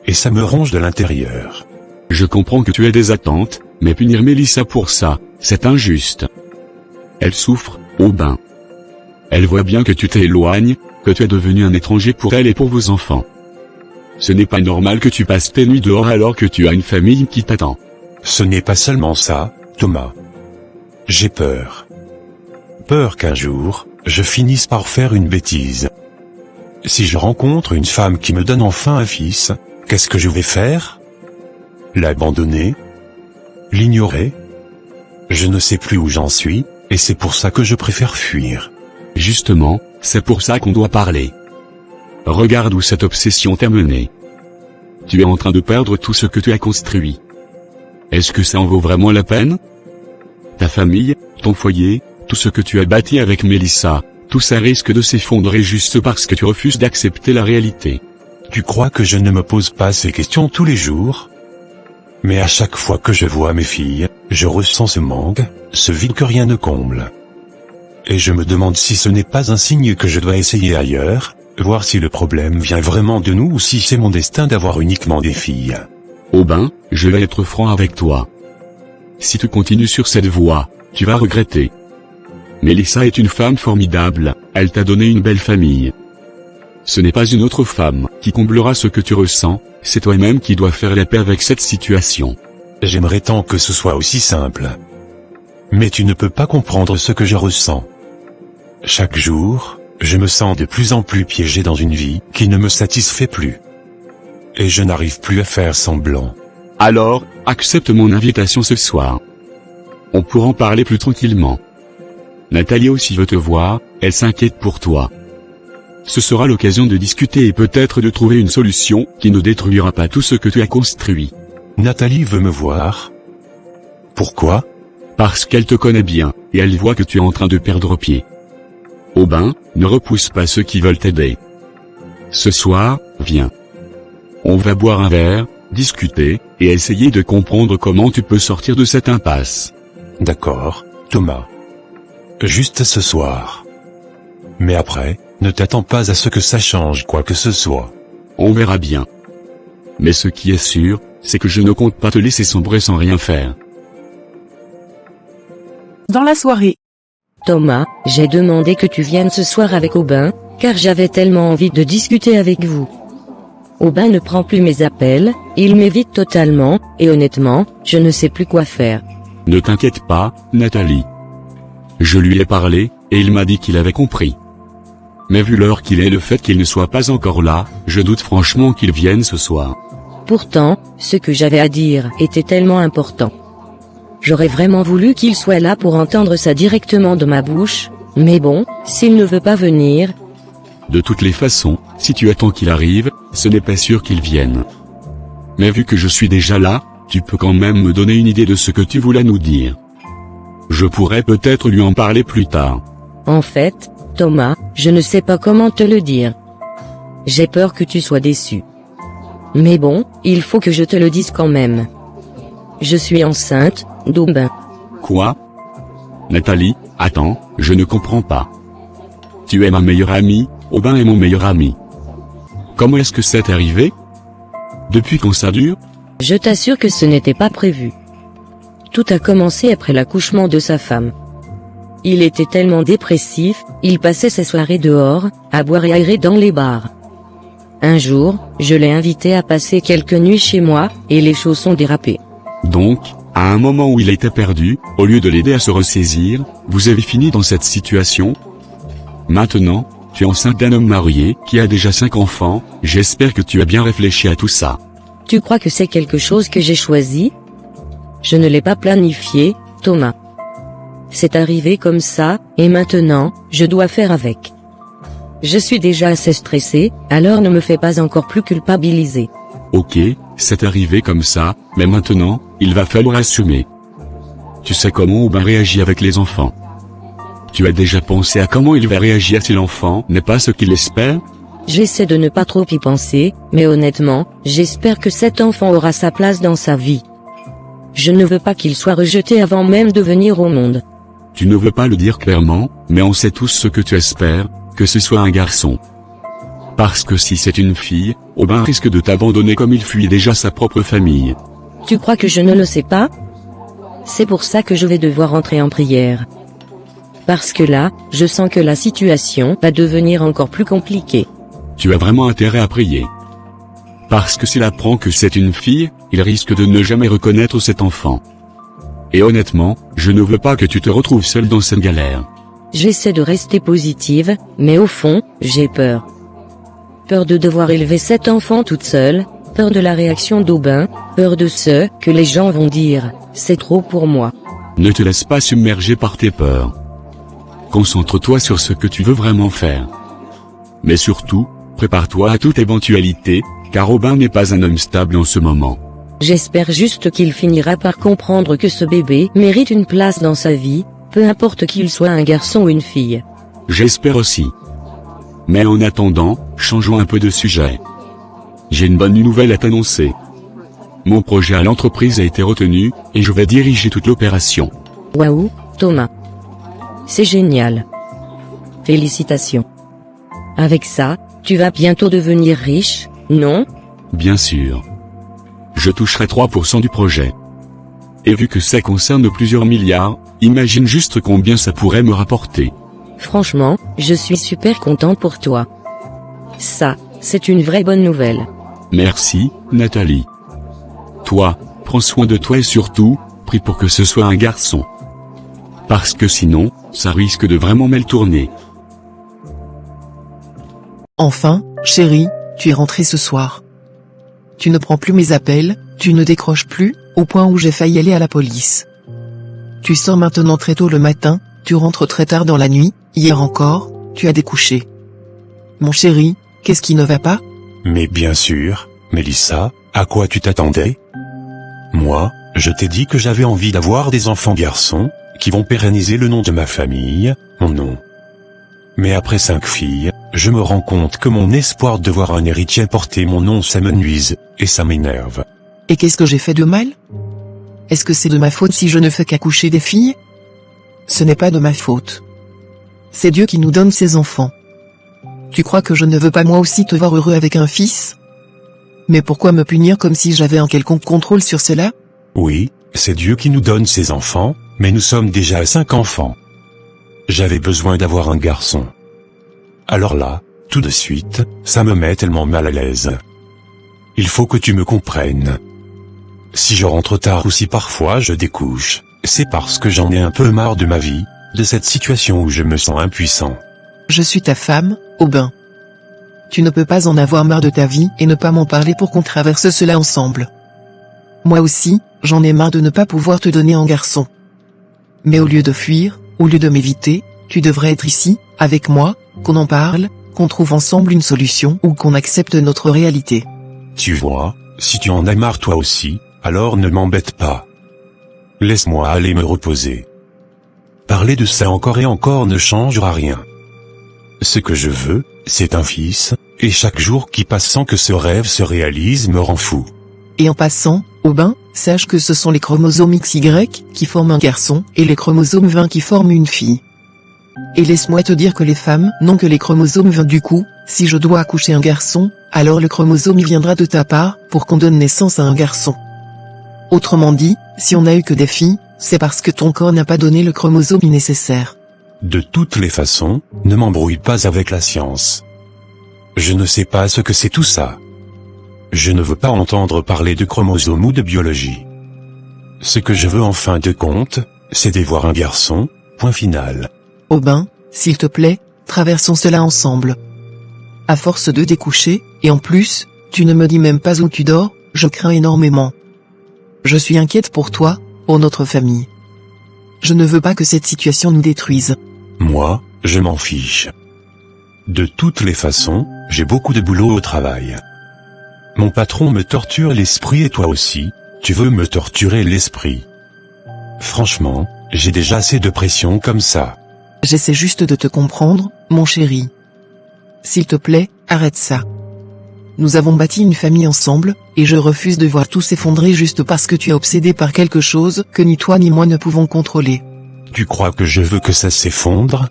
Et ça me ronge de l'intérieur. Je comprends que tu aies des attentes, mais punir Mélissa pour ça, c'est injuste. Elle souffre, Aubin. Elle voit bien que tu t'éloignes, que tu es devenu un étranger pour elle et pour vos enfants. Ce n'est pas normal que tu passes tes nuits dehors alors que tu as une famille qui t'attend. Ce n'est pas seulement ça, Thomas. J'ai peur. Peur qu'un jour, je finisse par faire une bêtise. Si je rencontre une femme qui me donne enfin un fils, qu'est-ce que je vais faire? L'abandonner? L'ignorer? Je ne sais plus où j'en suis, et c'est pour ça que je préfère fuir. Justement, c'est pour ça qu'on doit parler. Regarde où cette obsession t'a mené. Tu es en train de perdre tout ce que tu as construit. Est-ce que ça en vaut vraiment la peine? Ta famille, ton foyer, tout ce que tu as bâti avec Mélissa, tout ça risque de s'effondrer juste parce que tu refuses d'accepter la réalité. Tu crois que je ne me pose pas ces questions tous les jours? Mais à chaque fois que je vois mes filles, je ressens ce manque, ce vide que rien ne comble. Et je me demande si ce n'est pas un signe que je dois essayer ailleurs, voir si le problème vient vraiment de nous ou si c'est mon destin d'avoir uniquement des filles. Aubin, je vais être franc avec toi. Si tu continues sur cette voie, tu vas regretter. Mélissa est une femme formidable, elle t'a donné une belle famille. Ce n'est pas une autre femme qui comblera ce que tu ressens, c'est toi-même qui dois faire la paix avec cette situation. J'aimerais tant que ce soit aussi simple. Mais tu ne peux pas comprendre ce que je ressens. Chaque jour, je me sens de plus en plus piégé dans une vie qui ne me satisfait plus. Et je n'arrive plus à faire semblant. Alors, accepte mon invitation ce soir. On pourra en parler plus tranquillement. Nathalie aussi veut te voir, elle s'inquiète pour toi. Ce sera l'occasion de discuter et peut-être de trouver une solution qui ne détruira pas tout ce que tu as construit. Nathalie veut me voir. Pourquoi? Parce qu'elle te connaît bien, et elle voit que tu es en train de perdre pied. Aubin, ne repousse pas ceux qui veulent t'aider. Ce soir, viens. On va boire un verre, discuter, et essayer de comprendre comment tu peux sortir de cette impasse. D'accord, Thomas. Juste ce soir. Mais après, ne t'attends pas à ce que ça change quoi que ce soit. On verra bien. Mais ce qui est sûr, c'est que je ne compte pas te laisser sombrer sans rien faire. Dans la soirée. Thomas, j'ai demandé que tu viennes ce soir avec Aubin, car j'avais tellement envie de discuter avec vous. Aubin ne prend plus mes appels, il m'évite totalement, et honnêtement, je ne sais plus quoi faire. Ne t'inquiète pas, Nathalie. Je lui ai parlé, et il m'a dit qu'il avait compris. Mais vu l'heure qu'il est et le fait qu'il ne soit pas encore là, je doute franchement qu'il vienne ce soir. Pourtant, ce que j'avais à dire était tellement important. J'aurais vraiment voulu qu'il soit là pour entendre ça directement de ma bouche, mais bon, s'il ne veut pas venir... De toutes les façons, si tu attends qu'il arrive, ce n'est pas sûr qu'il vienne. Mais vu que je suis déjà là, tu peux quand même me donner une idée de ce que tu voulais nous dire. Je pourrais peut-être lui en parler plus tard. En fait, Thomas, je ne sais pas comment te le dire. J'ai peur que tu sois déçu. Mais bon, il faut que je te le dise quand même. Je suis enceinte, d'Aubin. Quoi? Nathalie, attends, je ne comprends pas. Tu es ma meilleure amie, Aubin est mon meilleur ami. Comment est-ce que c'est arrivé? Depuis quand ça dure? Je t'assure que ce n'était pas prévu. Tout a commencé après l'accouchement de sa femme. Il était tellement dépressif, il passait ses soirées dehors, à boire et à errer dans les bars. Un jour, je l'ai invité à passer quelques nuits chez moi, et les choses ont dérapé. Donc, à un moment où il était perdu, au lieu de l'aider à se ressaisir, vous avez fini dans cette situation? Maintenant, tu es enceinte d'un homme marié, qui a déjà 5 enfants, j'espère que tu as bien réfléchi à tout ça. Tu crois que c'est quelque chose que j'ai choisi? Je ne l'ai pas planifié, Thomas. C'est arrivé comme ça, et maintenant, je dois faire avec. Je suis déjà assez stressé, alors ne me fais pas encore plus culpabiliser. Ok, c'est arrivé comme ça, mais maintenant, il va falloir assumer. Tu sais comment Aubin réagit avec les enfants. Tu as déjà pensé à comment il va réagir si l'enfant n'est pas ce qu'il espère? J'essaie de ne pas trop y penser, mais honnêtement, j'espère que cet enfant aura sa place dans sa vie. Je ne veux pas qu'il soit rejeté avant même de venir au monde. Tu ne veux pas le dire clairement, mais on sait tous ce que tu espères, que ce soit un garçon. Parce que si c'est une fille, Aubin risque de t'abandonner comme il fuit déjà sa propre famille. Tu crois que je ne le sais pas? C'est pour ça que je vais devoir entrer en prière. Parce que là, je sens que la situation va devenir encore plus compliquée. Tu as vraiment intérêt à prier. Parce que s'il apprend que c'est une fille, il risque de ne jamais reconnaître cet enfant. Et honnêtement, je ne veux pas que tu te retrouves seul dans cette galère. J'essaie de rester positive, mais au fond, j'ai peur. Peur de devoir élever cet enfant toute seule, peur de la réaction d'Aubin, peur de ce que les gens vont dire, c'est trop pour moi. Ne te laisse pas submerger par tes peurs. Concentre-toi sur ce que tu veux vraiment faire. Mais surtout, prépare-toi à toute éventualité, car Aubin n'est pas un homme stable en ce moment. J'espère juste qu'il finira par comprendre que ce bébé mérite une place dans sa vie, peu importe qu'il soit un garçon ou une fille. J'espère aussi. Mais en attendant, changeons un peu de sujet. J'ai une bonne nouvelle à t'annoncer. Mon projet à l'entreprise a été retenu, et je vais diriger toute l'opération. Waouh, Thomas. C'est génial. Félicitations. Avec ça, tu vas bientôt devenir riche, non? Bien sûr. Je toucherai 3% du projet. Et vu que ça concerne plusieurs milliards, imagine juste combien ça pourrait me rapporter. Franchement, je suis super content pour toi. Ça, c'est une vraie bonne nouvelle. Merci, Nathalie. Toi, prends soin de toi et surtout, prie pour que ce soit un garçon. Parce que sinon, ça risque de vraiment mal tourner. Enfin, chérie, tu es rentrée ce soir. Tu ne prends plus mes appels, tu ne décroches plus, au point où j'ai failli aller à la police. Tu sors maintenant très tôt le matin, tu rentres très tard dans la nuit, hier encore, tu as découché. Mon chéri, qu'est-ce qui ne va pas? Mais bien sûr, Mélissa, à quoi tu t'attendais? Moi, je t'ai dit que j'avais envie d'avoir des enfants garçons, qui vont pérenniser le nom de ma famille, mon nom. Mais après 5 filles, je me rends compte que mon espoir de voir un héritier porter mon nom ça me nuise, et ça m'énerve. Et qu'est-ce que j'ai fait de mal? Est-ce que c'est de ma faute si je ne fais qu'accoucher des filles? Ce n'est pas de ma faute. C'est Dieu qui nous donne ses enfants. Tu crois que je ne veux pas moi aussi te voir heureux avec un fils? Mais pourquoi me punir comme si j'avais un quelconque contrôle sur cela? Oui, c'est Dieu qui nous donne ses enfants, mais nous sommes déjà à 5 enfants. J'avais besoin d'avoir un garçon. Alors là, tout de suite, ça me met tellement mal à l'aise. Il faut que tu me comprennes. Si je rentre tard ou si parfois je découche, c'est parce que j'en ai un peu marre de ma vie, de cette situation où je me sens impuissant. Je suis ta femme, Aubin. Tu ne peux pas en avoir marre de ta vie et ne pas m'en parler pour qu'on traverse cela ensemble. Moi aussi, j'en ai marre de ne pas pouvoir te donner un garçon. Mais au lieu de fuir, au lieu de m'éviter, tu devrais être ici, avec moi, qu'on en parle, qu'on trouve ensemble une solution ou qu'on accepte notre réalité. Tu vois, si tu en as marre toi aussi, alors ne m'embête pas. Laisse-moi aller me reposer. Parler de ça encore et encore ne changera rien. Ce que je veux, c'est un fils, et chaque jour qui passe sans que ce rêve se réalise me rend fou. Et en passant, Aubin, sache que ce sont les chromosomes XY qui forment un garçon et les chromosomes 20 qui forment une fille. Et laisse-moi te dire que les femmes n'ont que les chromosomes 20 du coup, si je dois accoucher un garçon, alors le chromosome y viendra de ta part pour qu'on donne naissance à un garçon. Autrement dit, si on n'a eu que des filles, c'est parce que ton corps n'a pas donné le chromosome nécessaire. De toutes les façons, ne m'embrouille pas avec la science. Je ne sais pas ce que c'est tout ça. Je ne veux pas entendre parler de chromosomes ou de biologie. Ce que je veux en fin de compte, c'est d'avoir un garçon, point final. Aubin, s'il te plaît, traversons cela ensemble. À force de découcher, et en plus, tu ne me dis même pas où tu dors, Je crains énormément. Je suis inquiète pour toi, pour notre famille. Je ne veux pas que cette situation nous détruise. Moi, je m'en fiche. De toutes les façons, j'ai beaucoup de boulot au travail. Mon patron me torture l'esprit et toi aussi, tu veux me torturer l'esprit. Franchement, j'ai déjà assez de pression comme ça. J'essaie juste de te comprendre, mon chéri. S'il te plaît, arrête ça. Nous avons bâti une famille ensemble, et je refuse de voir tout s'effondrer juste parce que tu es obsédé par quelque chose que ni toi ni moi ne pouvons contrôler. Tu crois que je veux que ça s'effondre?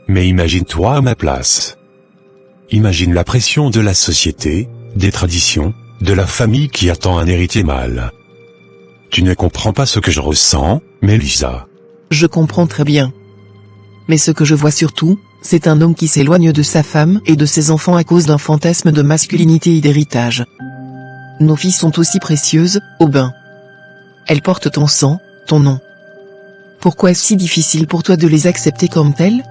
Mais imagine-toi à ma place. Imagine la pression de la société, des traditions, de la famille qui attend un héritier mâle. Tu ne comprends pas ce que je ressens, Mélissa. Je comprends très bien. Mais ce que je vois surtout, c'est un homme qui s'éloigne de sa femme et de ses enfants à cause d'un fantasme de masculinité et d'héritage. Nos filles sont aussi précieuses, Aubin. Elles portent ton sang, ton nom. Pourquoi est-ce si difficile pour toi de les accepter comme telles?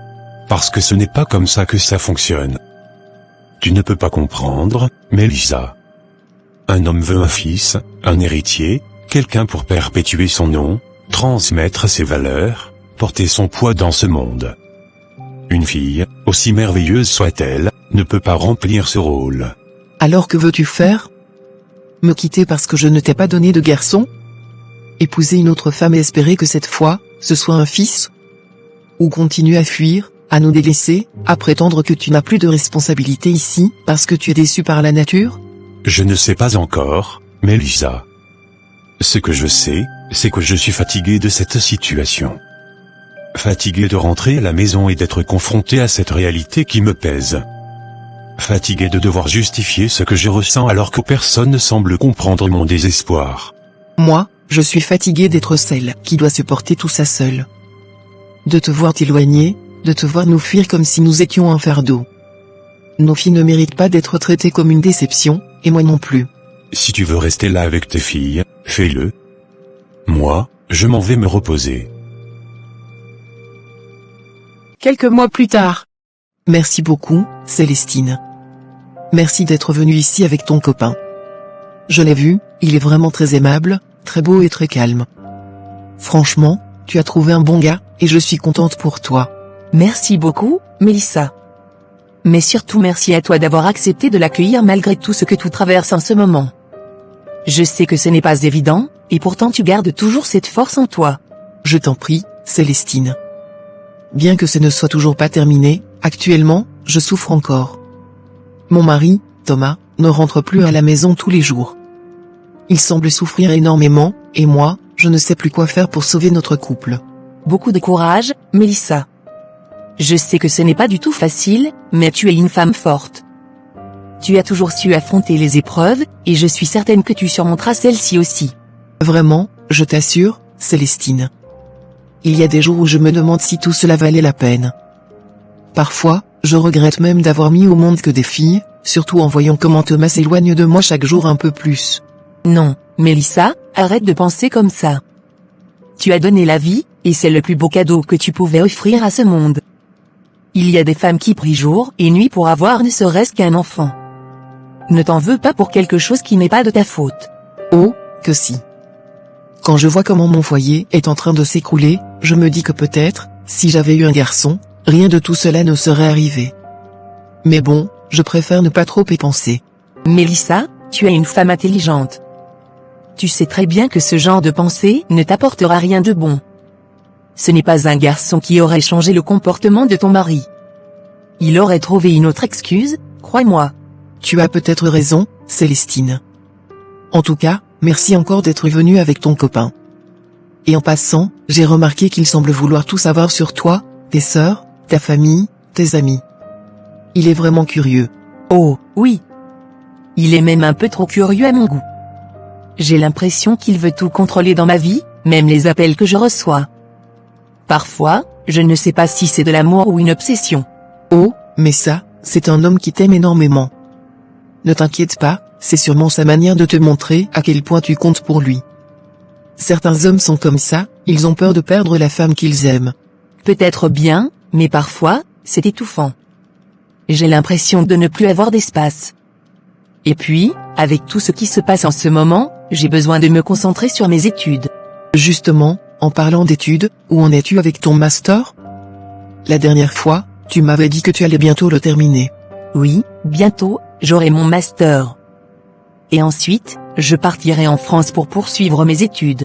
Parce que ce n'est pas comme ça que ça fonctionne. Tu ne peux pas comprendre, Mélissa. Un homme veut un fils, un héritier, quelqu'un pour perpétuer son nom, transmettre ses valeurs, porter son poids dans ce monde. Une fille, aussi merveilleuse soit-elle, ne peut pas remplir ce rôle. Alors que veux-tu faire? Me quitter parce que je ne t'ai pas donné de garçon? Épouser une autre femme et espérer que cette fois, ce soit un fils? Ou continuer à fuir, à nous délaisser, à prétendre que tu n'as plus de responsabilité ici, parce que tu es déçu par la nature? Je ne sais pas encore, Mélissa. Ce que je sais, c'est que je suis fatigué de cette situation. Fatigué de rentrer à la maison et d'être confronté à cette réalité qui me pèse. Fatigué de devoir justifier ce que je ressens alors que personne ne semble comprendre mon désespoir. Moi, je suis fatigué d'être celle qui doit supporter tout ça seule. De te voir t'éloigner, de te voir nous fuir comme si nous étions un fardeau. Nos filles ne méritent pas d'être traitées comme une déception, et moi non plus. Si tu veux rester là avec tes filles, fais-le. Moi, je m'en vais me reposer. Quelques mois plus tard. Merci beaucoup, Célestine. Merci d'être venue ici avec ton copain. Je l'ai vu, il est vraiment très aimable, très beau et très calme. Franchement, tu as trouvé un bon gars, et je suis contente pour toi. Merci beaucoup, Mélissa. Mais surtout merci à toi d'avoir accepté de l'accueillir malgré tout ce que tu traverses en ce moment. Je sais que ce n'est pas évident, et pourtant tu gardes toujours cette force en toi. Je t'en prie, Célestine. Bien que ce ne soit toujours pas terminé, actuellement, je souffre encore. Mon mari, Thomas, ne rentre plus à la maison tous les jours. Il semble souffrir énormément, et moi, je ne sais plus quoi faire pour sauver notre couple. Beaucoup de courage, Mélissa. Je sais que ce n'est pas du tout facile, mais tu es une femme forte. Tu as toujours su affronter les épreuves, et je suis certaine que tu surmonteras celle-ci aussi. Vraiment, je t'assure, Célestine. Il y a des jours où je me demande si tout cela valait la peine. Parfois, je regrette même d'avoir mis au monde que des filles, surtout en voyant comment Thomas s'éloigne de moi chaque jour un peu plus. Non, Mélissa, arrête de penser comme ça. Tu as donné la vie, et c'est le plus beau cadeau que tu pouvais offrir à ce monde. Il y a des femmes qui prient jour et nuit pour avoir ne serait-ce qu'un enfant. Ne t'en veux pas pour quelque chose qui n'est pas de ta faute. Oh, que si. Quand je vois comment mon foyer est en train de s'écrouler, je me dis que peut-être, si j'avais eu un garçon, rien de tout cela ne serait arrivé. Mais bon, je préfère ne pas trop y penser. Mélissa, tu es une femme intelligente. Tu sais très bien que ce genre de pensée ne t'apportera rien de bon. Ce n'est pas un garçon qui aurait changé le comportement de ton mari. Il aurait trouvé une autre excuse, crois-moi. Tu as peut-être raison, Célestine. En tout cas, merci encore d'être venue avec ton copain. Et en passant, j'ai remarqué qu'il semble vouloir tout savoir sur toi, tes sœurs, ta famille, tes amis. Il est vraiment curieux. Oh, oui. Il est même un peu trop curieux à mon goût. J'ai l'impression qu'il veut tout contrôler dans ma vie, même les appels que je reçois. Parfois, je ne sais pas si c'est de l'amour ou une obsession. Oh, mais ça, c'est un homme qui t'aime énormément. Ne t'inquiète pas, c'est sûrement sa manière de te montrer à quel point tu comptes pour lui. Certains hommes sont comme ça, ils ont peur de perdre la femme qu'ils aiment. Peut-être bien, mais parfois, c'est étouffant. J'ai l'impression de ne plus avoir d'espace. Et puis, avec tout ce qui se passe en ce moment, j'ai besoin de me concentrer sur mes études. Justement, en parlant d'études, où en es-tu avec ton master? La dernière fois, tu m'avais dit que tu allais bientôt le terminer. Oui, bientôt, j'aurai mon master. Et ensuite, je partirai en France pour poursuivre mes études.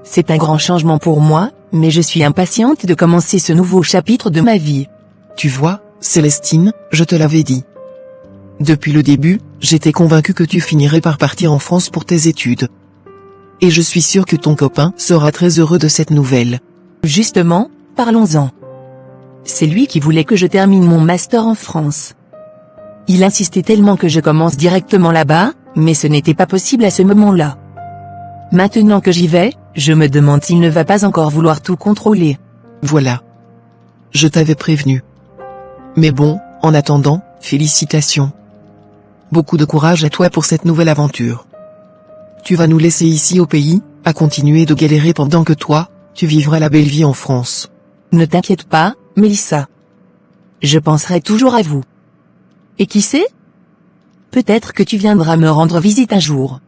C'est un grand changement pour moi, mais je suis impatiente de commencer ce nouveau chapitre de ma vie. Tu vois, Célestine, je te l'avais dit. Depuis le début, j'étais convaincue que tu finirais par partir en France pour tes études. Et je suis sûre que ton copain sera très heureux de cette nouvelle. Justement, parlons-en. C'est lui qui voulait que je termine mon master en France. Il insistait tellement que je commence directement là-bas, mais ce n'était pas possible à ce moment-là. Maintenant que j'y vais, je me demande s'il ne va pas encore vouloir tout contrôler. Voilà. Je t'avais prévenu. Mais bon, en attendant, félicitations. Beaucoup de courage à toi pour cette nouvelle aventure. Tu vas nous laisser ici au pays, à continuer de galérer pendant que toi, tu vivras la belle vie en France. Ne t'inquiète pas, Mélissa. Je penserai toujours à vous. Et qui sait? Peut-être que tu viendras me rendre visite un jour.